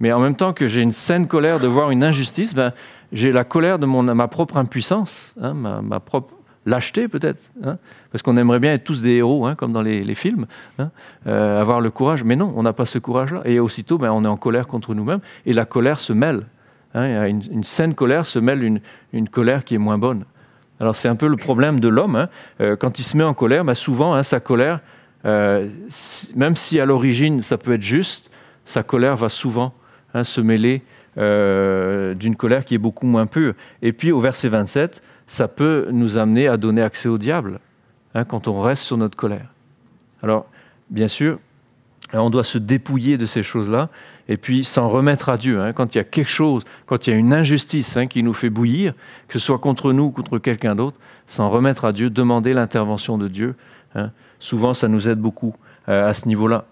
Mais en même temps que j'ai une saine colère de voir une injustice, j'ai la colère de ma propre impuissance, ma propre lâcheté peut-être, parce qu'on aimerait bien être tous des héros, comme dans les films, avoir le courage. Mais non, on n'a pas ce courage-là. Et aussitôt, on est en colère contre nous-mêmes, et la colère se mêle. Une saine colère se mêle une colère qui est moins bonne. Alors c'est un peu le problème de l'homme. Quand il se met en colère, souvent, sa colère, même si à l'origine ça peut être juste, sa colère va souvent se mêler d'une colère qui est beaucoup moins pure. Et puis au verset 27, ça peut nous amener à donner accès au diable quand on reste sur notre colère. Alors, bien sûr, on doit se dépouiller de ces choses-là et puis s'en remettre à Dieu. Quand il y a quelque chose, quand il y a une injustice qui nous fait bouillir, que ce soit contre nous ou contre quelqu'un d'autre, s'en remettre à Dieu, demander l'intervention de Dieu. Souvent, ça nous aide beaucoup à ce niveau-là.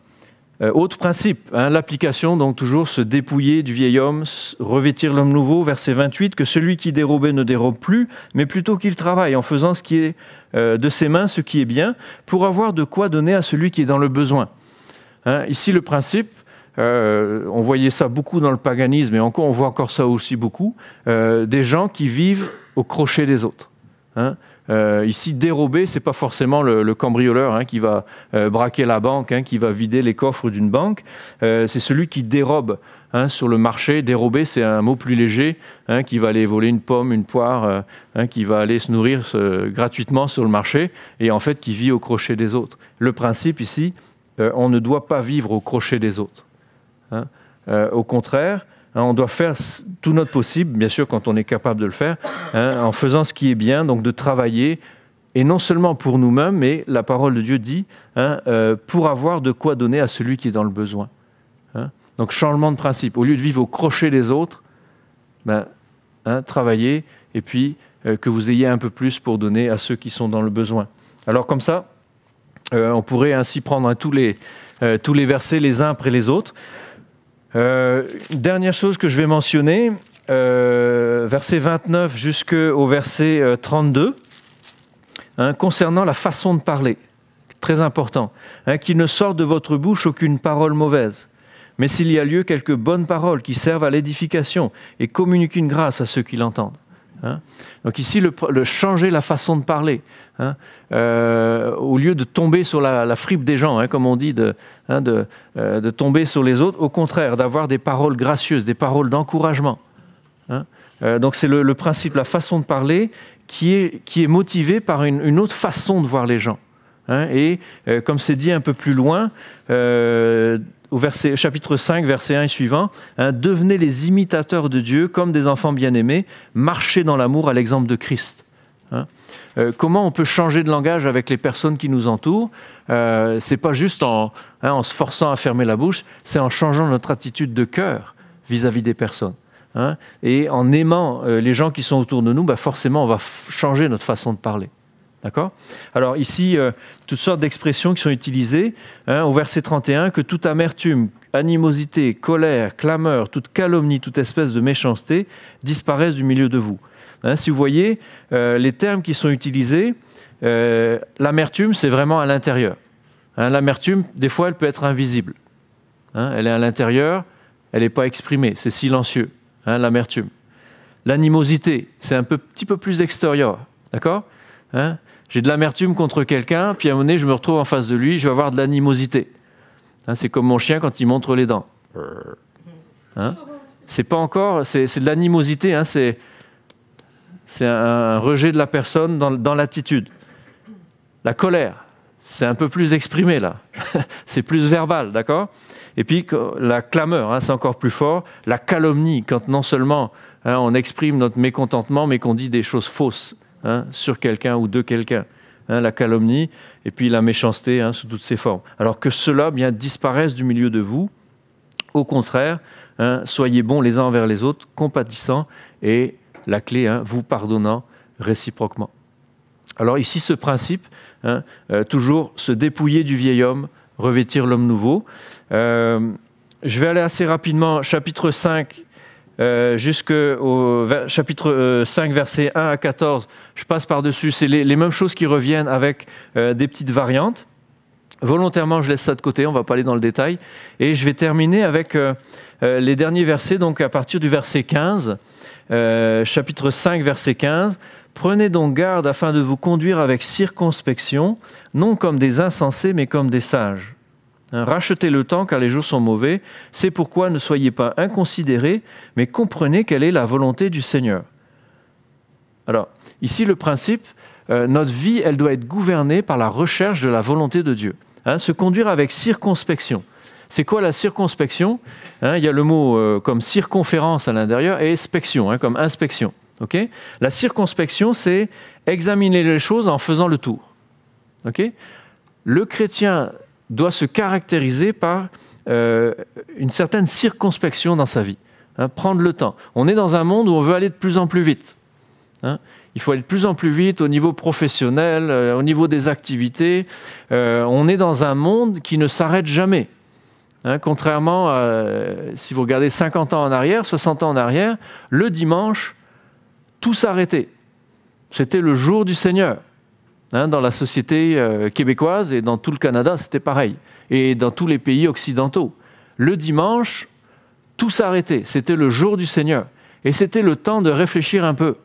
Autre principe, l'application, donc toujours se dépouiller du vieil homme, revêtir l'homme nouveau, verset 28, que celui qui dérobait ne dérobe plus, mais plutôt qu'il travaille en faisant ce qui est de ses mains, ce qui est bien, pour avoir de quoi donner à celui qui est dans le besoin. Ici, le principe, on voyait ça beaucoup dans le paganisme, et on voit encore ça aussi beaucoup, des gens qui vivent au crochet des autres. Ici, dérober, ce n'est pas forcément le cambrioleur qui va braquer la banque, qui va vider les coffres d'une banque. C'est celui qui dérobe sur le marché. Dérober, c'est un mot plus léger, qui va aller voler une pomme, une poire, qui va aller se nourrir gratuitement sur le marché, et en fait qui vit au crochet des autres. Le principe ici, on ne doit pas vivre au crochet des autres. Au contraire, on doit faire tout notre possible, bien sûr quand on est capable de le faire, en faisant ce qui est bien, donc de travailler, et non seulement pour nous-mêmes, mais la parole de Dieu dit, pour avoir de quoi donner à celui qui est dans le besoin. Donc changement de principe, au lieu de vivre au crochet des autres, travaillez, et puis que vous ayez un peu plus pour donner à ceux qui sont dans le besoin. Alors comme ça, on pourrait ainsi prendre tous les versets les uns après les autres. Dernière chose que je vais mentionner, verset 29 jusqu'au verset 32, concernant la façon de parler, très important, qu'il ne sorte de votre bouche aucune parole mauvaise, mais s'il y a lieu, quelques bonnes paroles qui servent à l'édification et communiquent une grâce à ceux qui l'entendent. Donc ici, le changer la façon de parler, au lieu de tomber sur la fripe des gens, comme on dit, de tomber sur les autres, au contraire, d'avoir des paroles gracieuses, des paroles d'encouragement. Donc c'est le principe, la façon de parler qui est motivée par une autre façon de voir les gens. Et comme c'est dit un peu plus loin, au chapitre 5, verset 1 et suivant, devenez les imitateurs de Dieu comme des enfants bien-aimés, marchez dans l'amour à l'exemple de Christ. Comment on peut changer de langage avec les personnes qui nous entourent? C'est pas juste en se forçant à fermer la bouche, c'est en changeant notre attitude de cœur vis-à-vis des personnes. Et en aimant les gens qui sont autour de nous, forcément on va changer notre façon de parler. D'accord ? Alors ici, toutes sortes d'expressions qui sont utilisées. Au verset 31, que toute amertume, animosité, colère, clameur, toute calomnie, toute espèce de méchanceté disparaissent du milieu de vous. Si vous voyez, les termes qui sont utilisés, l'amertume, c'est vraiment à l'intérieur. L'amertume, des fois, elle peut être invisible. Elle est à l'intérieur, elle n'est pas exprimée, c'est silencieux, l'amertume. L'animosité, c'est un petit peu plus extérieur. D'accord ? J'ai de l'amertume contre quelqu'un, puis à un moment donné, je me retrouve en face de lui, je vais avoir de l'animosité. Hein, c'est comme mon chien quand il montre les dents. Hein, c'est pas encore, c'est de l'animosité, hein, c'est un rejet de la personne dans l'attitude. La colère, c'est un peu plus exprimé là, c'est plus verbal, d'accord? Et puis la clameur, hein, c'est encore plus fort. La calomnie, quand non seulement hein, on exprime notre mécontentement, mais qu'on dit des choses fausses hein, sur quelqu'un ou de quelqu'un. Hein, la calomnie, et puis la méchanceté hein, sous toutes ses formes. Alors que cela bien disparaisse du milieu de vous. Au contraire, hein, soyez bons les uns envers les autres, compatissants, et la clé, hein, vous pardonnant réciproquement. Alors ici, ce principe, hein, toujours se dépouiller du vieil homme, revêtir l'homme nouveau. Je vais aller assez rapidement, chapitre 5, jusqu'au chapitre 5, versets 1 à 14. Je passe par-dessus, c'est les mêmes choses qui reviennent avec des petites variantes. Volontairement, je laisse ça de côté, on ne va pas aller dans le détail. Et je vais terminer avec les derniers versets, donc à partir du verset 15, chapitre 5, verset 15. « Prenez donc garde afin de vous conduire avec circonspection, non comme des insensés, mais comme des sages. Hein, rachetez le temps, car les jours sont mauvais. C'est pourquoi ne soyez pas inconsidérés, mais comprenez quelle est la volonté du Seigneur. » Alors, ici, le principe, notre vie, elle doit être gouvernée par la recherche de la volonté de Dieu. Hein, se conduire avec circonspection. C'est quoi la circonspection? Hein, il y a le mot comme circonférence à l'intérieur et spection, hein, comme inspection. Okay? La circonspection, c'est examiner les choses en faisant le tour. Okay? Le chrétien doit se caractériser par une certaine circonspection dans sa vie. Hein, prendre le temps. On est dans un monde où on veut aller de plus en plus vite. Hein? Il faut aller de plus en plus vite au niveau professionnel, au niveau des activités. On est dans un monde qui ne s'arrête jamais. Hein, contrairement à, si vous regardez 50 ans en arrière, 60 ans en arrière, le dimanche, tout s'arrêtait. C'était le jour du Seigneur. Hein, dans la société québécoise et dans tout le Canada, c'était pareil. Et dans tous les pays occidentaux. Le dimanche, tout s'arrêtait. C'était le jour du Seigneur. Et c'était le temps de réfléchir un peu.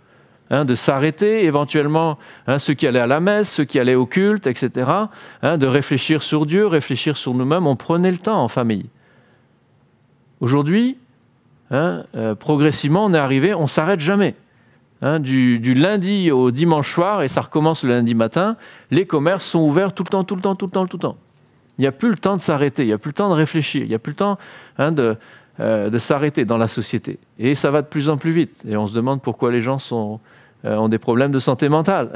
Hein, de s'arrêter, éventuellement, hein, ceux qui allaient à la messe, ceux qui allaient au culte, etc., hein, de réfléchir sur Dieu, réfléchir sur nous-mêmes. On prenait le temps en famille. Aujourd'hui, hein, progressivement, on est arrivé, on ne s'arrête jamais. Hein, du lundi au dimanche soir, et ça recommence le lundi matin, les commerces sont ouverts tout le temps, tout le temps, tout le temps, tout le temps. Il n'y a plus le temps de s'arrêter, il n'y a plus le temps de réfléchir, il n'y a plus le temps hein, de s'arrêter dans la société. Et ça va de plus en plus vite. Et on se demande pourquoi les gens ont des problèmes de santé mentale.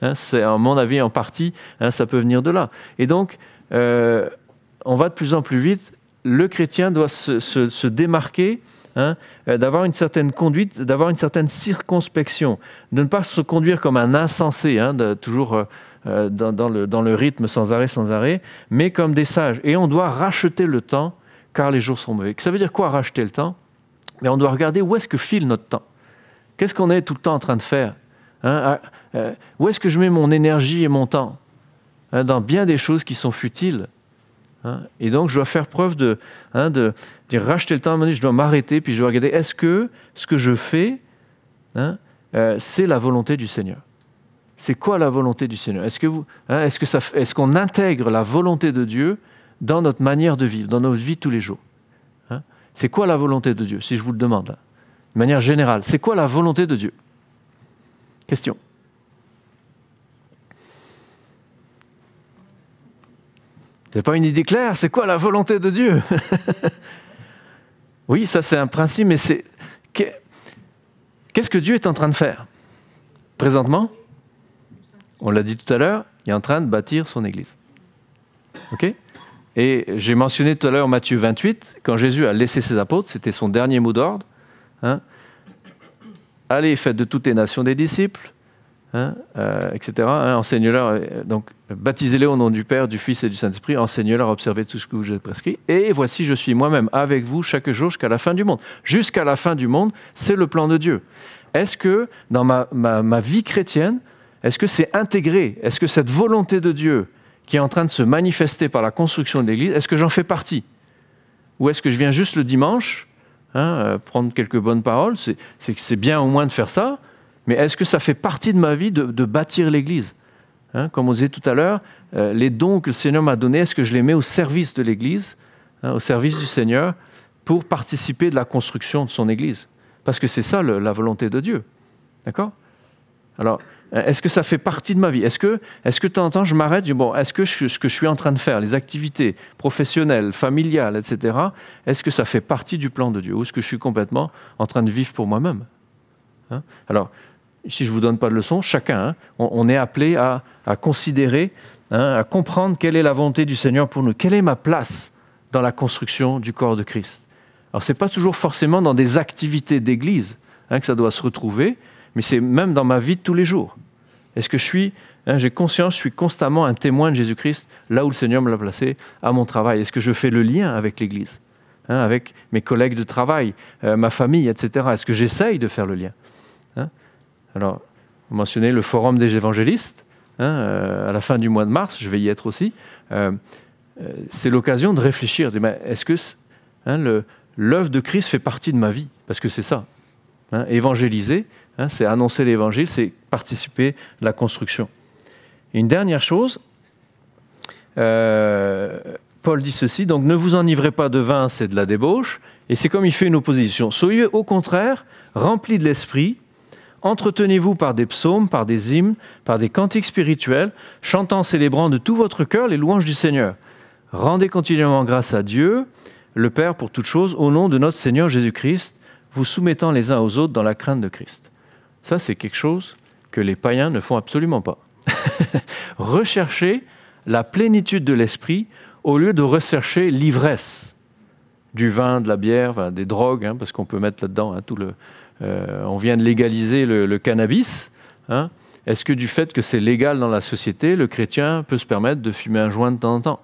Hein, c'est, à mon avis, en partie, hein, ça peut venir de là. Et donc, on va de plus en plus vite. Le chrétien doit se démarquer, hein, d'avoir une certaine conduite, d'avoir une certaine circonspection, de ne pas se conduire comme un insensé, hein, toujours dans le rythme sans arrêt, mais comme des sages. Et on doit racheter le temps, car les jours sont mauvais. Ça veut dire quoi, racheter le temps? Mais on doit regarder où est-ce que file notre temps. Qu'est-ce qu'on est tout le temps en train de faire? Hein, où est-ce que je mets mon énergie et mon temps? Hein, dans bien des choses qui sont futiles. Hein, et donc, je dois faire preuve de racheter le temps. À un moment donné, je dois m'arrêter, puis je dois regarder, est-ce que ce que je fais, hein, c'est la volonté du Seigneur? C'est quoi la volonté du Seigneur? Est-ce qu'on intègre la volonté de Dieu dans notre manière de vivre, dans notre vie tous les jours? Hein, c'est quoi la volonté de Dieu, si je vous le demande là? De manière générale, c'est quoi la volonté de Dieu? Question. Vous n'avez pas une idée claire? C'est quoi la volonté de Dieu? Oui, ça c'est un principe, mais qu'est-ce que Dieu est en train de faire? Présentement, on l'a dit tout à l'heure, il est en train de bâtir son Église. OK? Et j'ai mentionné tout à l'heure Matthieu 28, quand Jésus a laissé ses apôtres, c'était son dernier mot d'ordre. Hein? Allez, faites de toutes les nations des disciples, hein, etc. Hein, enseignez-leur, donc baptisez-les au nom du Père, du Fils et du Saint-Esprit, enseignez-leur à observer tout ce que je vous ai prescrit. Et voici, je suis moi-même avec vous chaque jour jusqu'à la fin du monde. Jusqu'à la fin du monde, c'est le plan de Dieu. Est-ce que dans ma vie chrétienne, est-ce que c'est intégré? Est-ce que cette volonté de Dieu qui est en train de se manifester par la construction de l'Église, est-ce que j'en fais partie? Ou est-ce que je viens juste le dimanche, hein, prendre quelques bonnes paroles, c'est bien au moins de faire ça, mais est-ce que ça fait partie de ma vie de bâtir l'Église? Comme on disait tout à l'heure, les dons que le Seigneur m'a donnés, est-ce que je les mets au service de l'Église, au service du Seigneur, pour participer de la construction de son Église? Parce que c'est ça la volonté de Dieu. D'accord? Alors, est-ce que ça fait partie de ma vie? Est-ce que de temps en temps, je m'arrête, je dis, bon, est-ce que ce que je suis en train de faire, les activités professionnelles, familiales, etc., est-ce que ça fait partie du plan de Dieu? Ou est-ce que je suis complètement en train de vivre pour moi-même? Alors, si je ne vous donne pas de leçon, chacun, on est appelé à considérer, à comprendre quelle est la volonté du Seigneur pour nous. Quelle est ma place dans la construction du corps de Christ? Alors, ce n'est pas toujours forcément dans des activités d'église que ça doit se retrouver, mais c'est même dans ma vie de tous les jours. Est-ce que j'ai conscience, je suis constamment un témoin de Jésus-Christ là où le Seigneur me l'a placé, à mon travail? Est-ce que je fais le lien avec l'Église, avec mes collègues de travail, ma famille, etc. Est-ce que j'essaye de faire le lien? Alors, vous mentionnez le forum des évangélistes, à la fin du mois de mars, je vais y être aussi. C'est l'occasion de réfléchir. Est-ce que l'œuvre de Christ fait partie de ma vie? Parce que c'est ça. Évangéliser, c'est annoncer l'évangile, c'est participer de la construction. Et une dernière chose, Paul dit ceci, donc ne vous enivrez pas de vin, c'est de la débauche, et c'est comme il fait une opposition. Soyez au contraire remplis de l'esprit, entretenez-vous par des psaumes, par des hymnes, par des cantiques spirituels, chantant, célébrant de tout votre cœur les louanges du Seigneur. Rendez continuellement grâce à Dieu, le Père pour toutes choses, au nom de notre Seigneur Jésus-Christ, vous soumettant les uns aux autres dans la crainte de Christ. Ça, c'est quelque chose que les païens ne font absolument pas. Rechercher la plénitude de l'esprit au lieu de rechercher l'ivresse du vin, de la bière, des drogues, parce qu'on peut mettre là-dedans on vient de légaliser le cannabis. Est-ce que du fait que c'est légal dans la société, le chrétien peut se permettre de fumer un joint de temps en temps?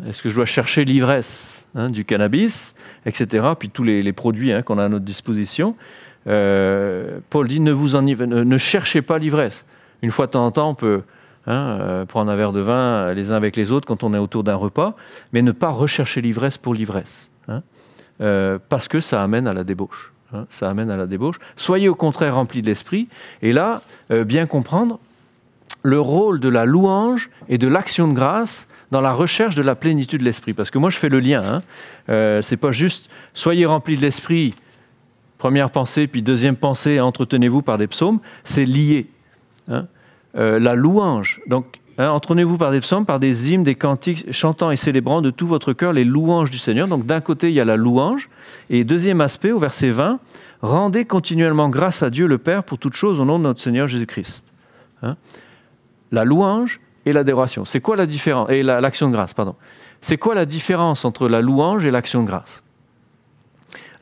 Est-ce que je dois chercher l'ivresse du cannabis, etc., puis tous les produits qu'on a à notre disposition? Paul dit, ne cherchez pas l'ivresse. Une fois de temps en temps, on peut prendre un verre de vin les uns avec les autres quand on est autour d'un repas, mais ne pas rechercher l'ivresse pour l'ivresse, parce que ça amène à la débauche. Ça amène à la débauche. Soyez au contraire remplis de l'esprit, et là, bien comprendre le rôle de la louange et de l'action de grâce dans la recherche de la plénitude de l'esprit. Parce que moi, je fais le lien. C'est pas juste « soyez remplis de l'esprit », première pensée, puis deuxième pensée, entretenez-vous par des psaumes. C'est lié. La louange, donc, entretenez-vous par des psaumes, par des hymnes, des cantiques, chantant et célébrant de tout votre cœur les louanges du Seigneur. Donc d'un côté, il y a la louange. Et deuxième aspect, au verset 20, « Rendez continuellement grâce à Dieu le Père pour toutes choses au nom de notre Seigneur Jésus-Christ. » La louange et l'adoration. C'est quoi la différence? Et l'action de grâce, pardon. C'est quoi la différence entre la louange et l'action de grâce?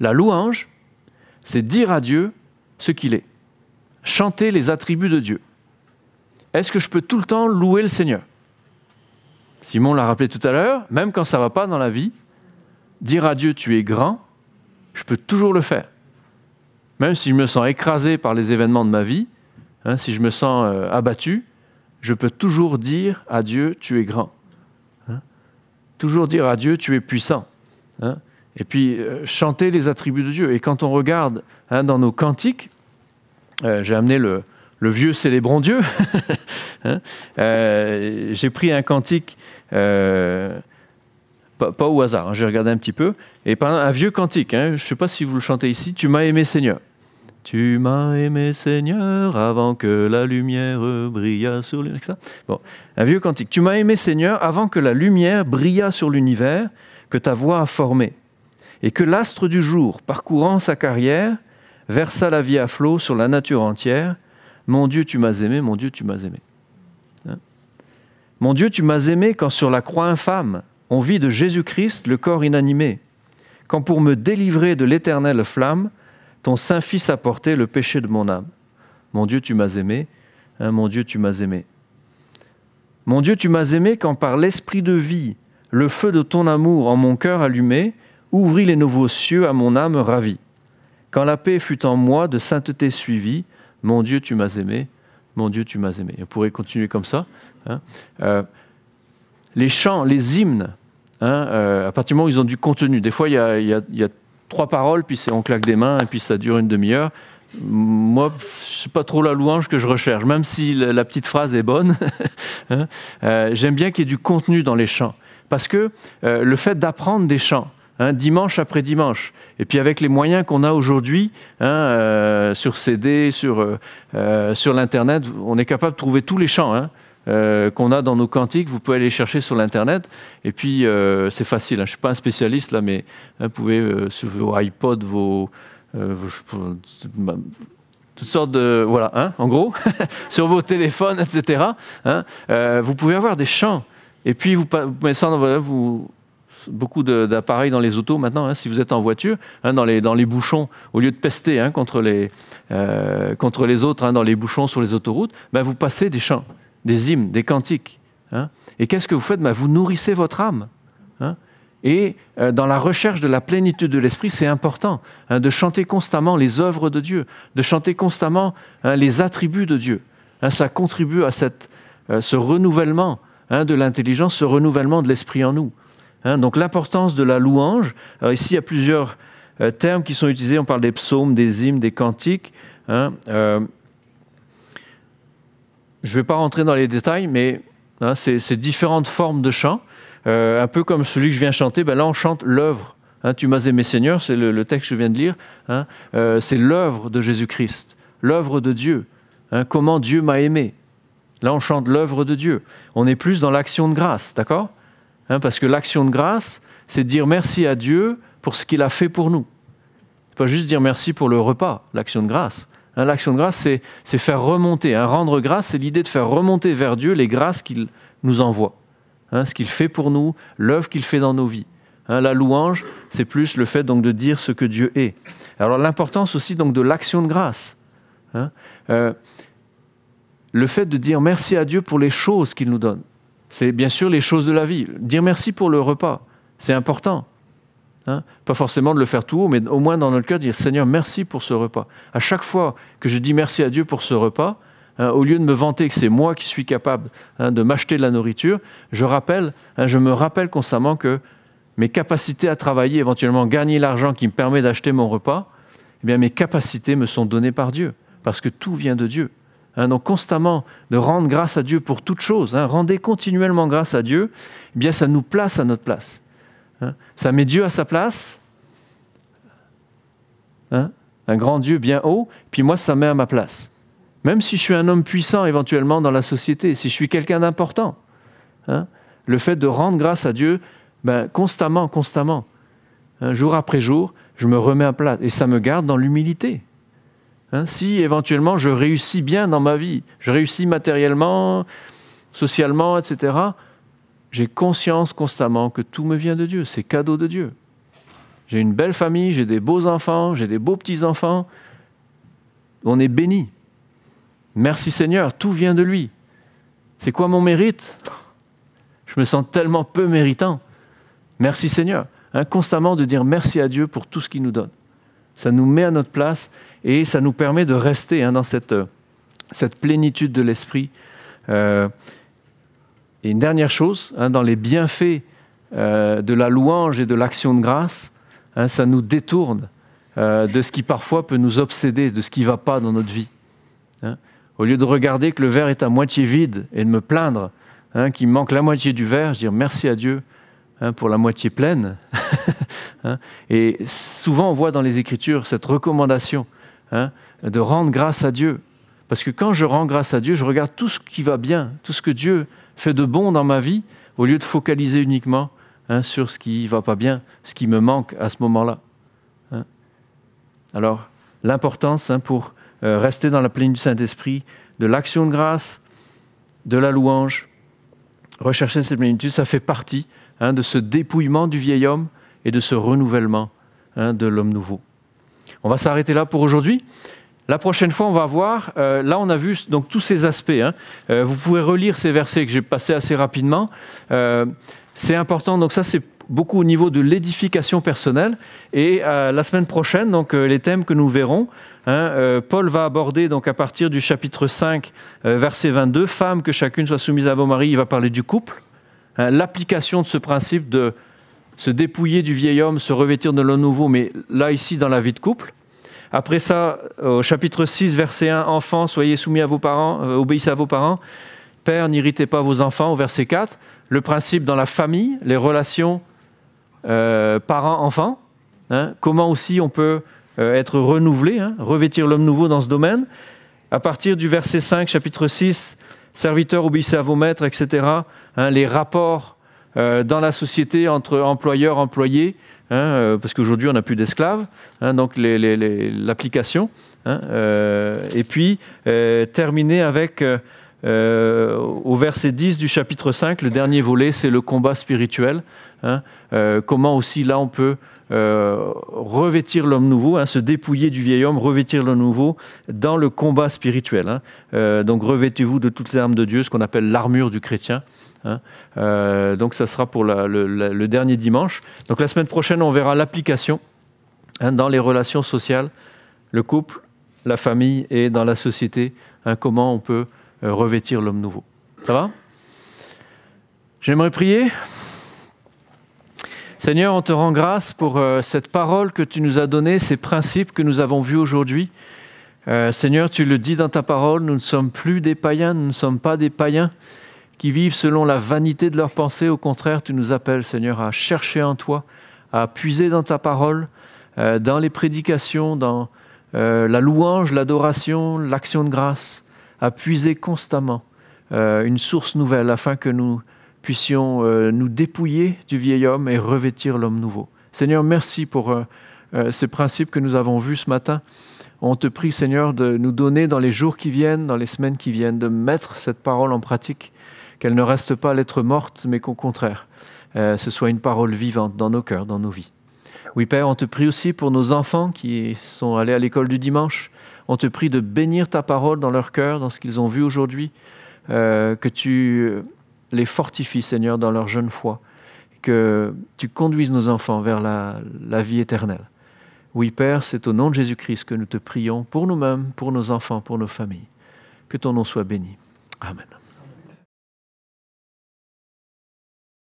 La louange, c'est dire à Dieu ce qu'il est. Chanter les attributs de Dieu. Est-ce que je peux tout le temps louer le Seigneur? Simon l'a rappelé tout à l'heure, même quand ça ne va pas dans la vie, dire à Dieu tu es grand, je peux toujours le faire. Même si je me sens écrasé par les événements de ma vie, si je me sens abattu, je peux toujours dire à Dieu, tu es grand. Toujours dire à Dieu, tu es puissant. Et puis, chanter les attributs de Dieu. Et quand on regarde dans nos cantiques, j'ai amené le vieux Célébrons Dieu. J'ai pris un cantique, pas au hasard, j'ai regardé un petit peu, et par exemple, un vieux cantique, je ne sais pas si vous le chantez ici, « Tu m'as aimé Seigneur ». Tu m'as aimé Seigneur avant que la lumière brillât sur l'univers. Bon, un vieux cantique. Tu m'as aimé Seigneur avant que la lumière brillât sur l'univers que ta voix a formé et que l'astre du jour, parcourant sa carrière, versa la vie à flot sur la nature entière. Mon Dieu, tu m'as aimé, mon Dieu, tu m'as aimé. Mon Dieu, tu m'as aimé quand sur la croix infâme, on vit de Jésus-Christ le corps inanimé, quand pour me délivrer de l'éternelle flamme, ton Saint-Fils a porté le péché de mon âme. Mon Dieu, tu m'as aimé. Mon Dieu, tu m'as aimé. Mon Dieu, tu m'as aimé quand par l'esprit de vie, le feu de ton amour en mon cœur allumé, ouvrit les nouveaux cieux à mon âme ravie. Quand la paix fut en moi de sainteté suivie, mon Dieu, tu m'as aimé. Mon Dieu, tu m'as aimé. On pourrait continuer comme ça. Les chants, les hymnes, à partir du moment où ils ont du contenu. Des fois, il y a 3 paroles, puis on claque des mains, et puis ça dure une demi-heure. moi, c'est pas trop la louange que je recherche, même si la petite phrase est bonne. Hein, j'aime bien qu'il y ait du contenu dans les chants, parce que le fait d'apprendre des chants, hein, dimanche après dimanche, et puis avec les moyens qu'on a aujourd'hui, hein, sur CD, sur l'Internet, on est capable de trouver tous les chants, hein, qu'on a dans nos cantiques. Vous pouvez aller les chercher sur l'Internet, et puis c'est facile, hein, je ne suis pas un spécialiste là, mais hein, vous pouvez sur vos iPods, toutes sortes de... Voilà, hein, en gros, sur vos téléphones, etc. Hein, vous pouvez avoir des chants. Et puis, vous mettez ça dans beaucoup d'appareils dans les autos maintenant, hein, si vous êtes en voiture, hein, dans les bouchons, au lieu de pester, hein, contre les autres, hein, dans les bouchons sur les autoroutes, ben, vous passez des chants, des hymnes, des cantiques. Hein. Et qu'est-ce que vous faites? Ben, vous nourrissez votre âme. Hein. Et dans la recherche de la plénitude de l'esprit, c'est important, hein, de chanter constamment les œuvres de Dieu, de chanter constamment, hein, les attributs de Dieu. Hein, ça contribue à ce renouvellement, hein, de l'intelligence, ce renouvellement de l'esprit en nous. Hein, donc l'importance de la louange. Alors ici, il y a plusieurs termes qui sont utilisés. On parle des psaumes, des hymnes, des cantiques. Hein, je ne vais pas rentrer dans les détails, mais hein, c'est différentes formes de chant. Un peu comme celui que je viens chanter, ben là on chante l'œuvre. Hein, tu m'as aimé Seigneur, c'est le texte que je viens de lire. Hein, c'est l'œuvre de Jésus-Christ, l'œuvre de Dieu. Hein, comment Dieu m'a aimé. Là on chante l'œuvre de Dieu. On est plus dans l'action de grâce, d'accord? Hein, parce que l'action de grâce, c'est dire merci à Dieu pour ce qu'il a fait pour nous. C'est pas juste dire merci pour le repas, l'action de grâce. Hein, l'action de grâce, c'est faire remonter. Hein, rendre grâce, c'est l'idée de faire remonter vers Dieu les grâces qu'il nous envoie. Hein, ce qu'il fait pour nous, l'œuvre qu'il fait dans nos vies. Hein, la louange, c'est plus le fait donc de dire ce que Dieu est. Alors l'importance aussi donc de l'action de grâce. Hein, le fait de dire merci à Dieu pour les choses qu'il nous donne. C'est bien sûr les choses de la vie. Dire merci pour le repas, c'est important. Hein, pas forcément de le faire tout haut, mais au moins dans notre cœur, dire Seigneur, merci pour ce repas. À chaque fois que je dis merci à Dieu pour ce repas, hein, au lieu de me vanter que c'est moi qui suis capable, hein, de m'acheter de la nourriture, je me rappelle constamment que mes capacités à travailler, éventuellement gagner l'argent qui me permet d'acheter mon repas, eh bien mes capacités me sont données par Dieu, parce que tout vient de Dieu. Hein, donc constamment de rendre grâce à Dieu pour toutes choses, hein, rendez continuellement grâce à Dieu, eh bien ça nous place à notre place. Hein, ça met Dieu à sa place, hein, un grand Dieu bien haut, puis moi ça met à ma place. Même si je suis un homme puissant éventuellement dans la société, si je suis quelqu'un d'important, hein, le fait de rendre grâce à Dieu, ben, constamment, hein, jour après jour, je me remets à plat et ça me garde dans l'humilité. Hein, si éventuellement je réussis bien dans ma vie, je réussis matériellement, socialement, etc., j'ai conscience constamment que tout me vient de Dieu, c'est cadeau de Dieu. J'ai une belle famille, j'ai des beaux enfants, j'ai des beaux petits-enfants, on est bénis. Merci Seigneur, tout vient de lui. C'est quoi mon mérite? Je me sens tellement peu méritant. Merci Seigneur. Hein, constamment de dire merci à Dieu pour tout ce qu'il nous donne. Ça nous met à notre place et ça nous permet de rester, hein, dans cette plénitude de l'esprit. Et une dernière chose, hein, dans les bienfaits de la louange et de l'action de grâce, hein, ça nous détourne de ce qui parfois peut nous obséder, de ce qui ne va pas dans notre vie. Hein. Au lieu de regarder que le verre est à moitié vide et de me plaindre, hein, qu'il me manque la moitié du verre, je dis merci à Dieu, hein, pour la moitié pleine. Hein. Et souvent on voit dans les Écritures cette recommandation, hein, de rendre grâce à Dieu. Parce que quand je rends grâce à Dieu, je regarde tout ce qui va bien, tout ce que Dieu fait de bon dans ma vie, au lieu de focaliser uniquement, hein, sur ce qui ne va pas bien, ce qui me manque à ce moment-là. Hein. Alors, l'importance, hein, pour rester dans la plénitude du Saint-Esprit, de l'action de grâce, de la louange, rechercher cette plénitude, ça fait partie, hein, de ce dépouillement du vieil homme et de ce renouvellement, hein, de l'homme nouveau. On va s'arrêter là pour aujourd'hui. La prochaine fois, on va voir, là on a vu donc, tous ces aspects. Hein. Vous pouvez relire ces versets que j'ai passés assez rapidement. C'est important, donc ça c'est beaucoup au niveau de l'édification personnelle. Et la semaine prochaine, donc, les thèmes que nous verrons, hein, Paul va aborder donc, à partir du chapitre 5, verset 22, « Femmes, que chacune soit soumise à vos maris », il va parler du couple. Hein, l'application de ce principe de se dépouiller du vieil homme, se revêtir de l'homme nouveau, mais là ici dans la vie de couple. Après ça, au chapitre 6, verset 1, « Enfants, soyez soumis à vos parents, obéissez à vos parents. Pères, n'irritez pas vos enfants », au verset 4. Le principe dans la famille, les relations parents-enfants. Comment aussi on peut être renouvelé, revêtir l'homme nouveau dans ce domaine. À partir du verset 5, chapitre 6, « Serviteurs, obéissez à vos maîtres », etc. Les rapports dans la société entre employeurs et employés, parce qu'aujourd'hui on n'a plus d'esclaves, donc l'application. Et puis terminer avec, au verset 10 du chapitre 5, le dernier volet, c'est le combat spirituel. Comment aussi là on peut revêtir l'homme nouveau, se dépouiller du vieil homme, revêtir l'homme nouveau dans le combat spirituel. Donc revêtez-vous de toutes les armes de Dieu, ce qu'on appelle l'armure du chrétien. Donc ça sera pour le dernier dimanche. Donc la semaine prochaine, on verra l'application dans les relations sociales, le couple, la famille et dans la société, comment on peut revêtir l'homme nouveau. Ça va? J'aimerais prier. Seigneur, on te rend grâce pour cette parole que tu nous as donnée, ces principes que nous avons vus aujourd'hui. Seigneur, tu le dis dans ta parole, nous ne sommes plus des païens, nous ne sommes pas des païens qui vivent selon la vanité de leurs pensées. Au contraire, tu nous appelles, Seigneur, à chercher en toi, à puiser dans ta parole, dans les prédications, dans la louange, l'adoration, l'action de grâce, à puiser constamment une source nouvelle afin que nous puissions nous dépouiller du vieil homme et revêtir l'homme nouveau. Seigneur, merci pour ces principes que nous avons vus ce matin. On te prie, Seigneur, de nous donner dans les jours qui viennent, dans les semaines qui viennent, de mettre cette parole en pratique, qu'elle ne reste pas lettre morte, mais qu'au contraire, ce soit une parole vivante dans nos cœurs, dans nos vies. Oui, Père, on te prie aussi pour nos enfants qui sont allés à l'école du dimanche. On te prie de bénir ta parole dans leur cœur, dans ce qu'ils ont vu aujourd'hui, que tu les fortifies, Seigneur, dans leur jeune foi, que tu conduises nos enfants vers la vie éternelle. Oui, Père, c'est au nom de Jésus-Christ que nous te prions pour nous-mêmes, pour nos enfants, pour nos familles. Que ton nom soit béni. Amen.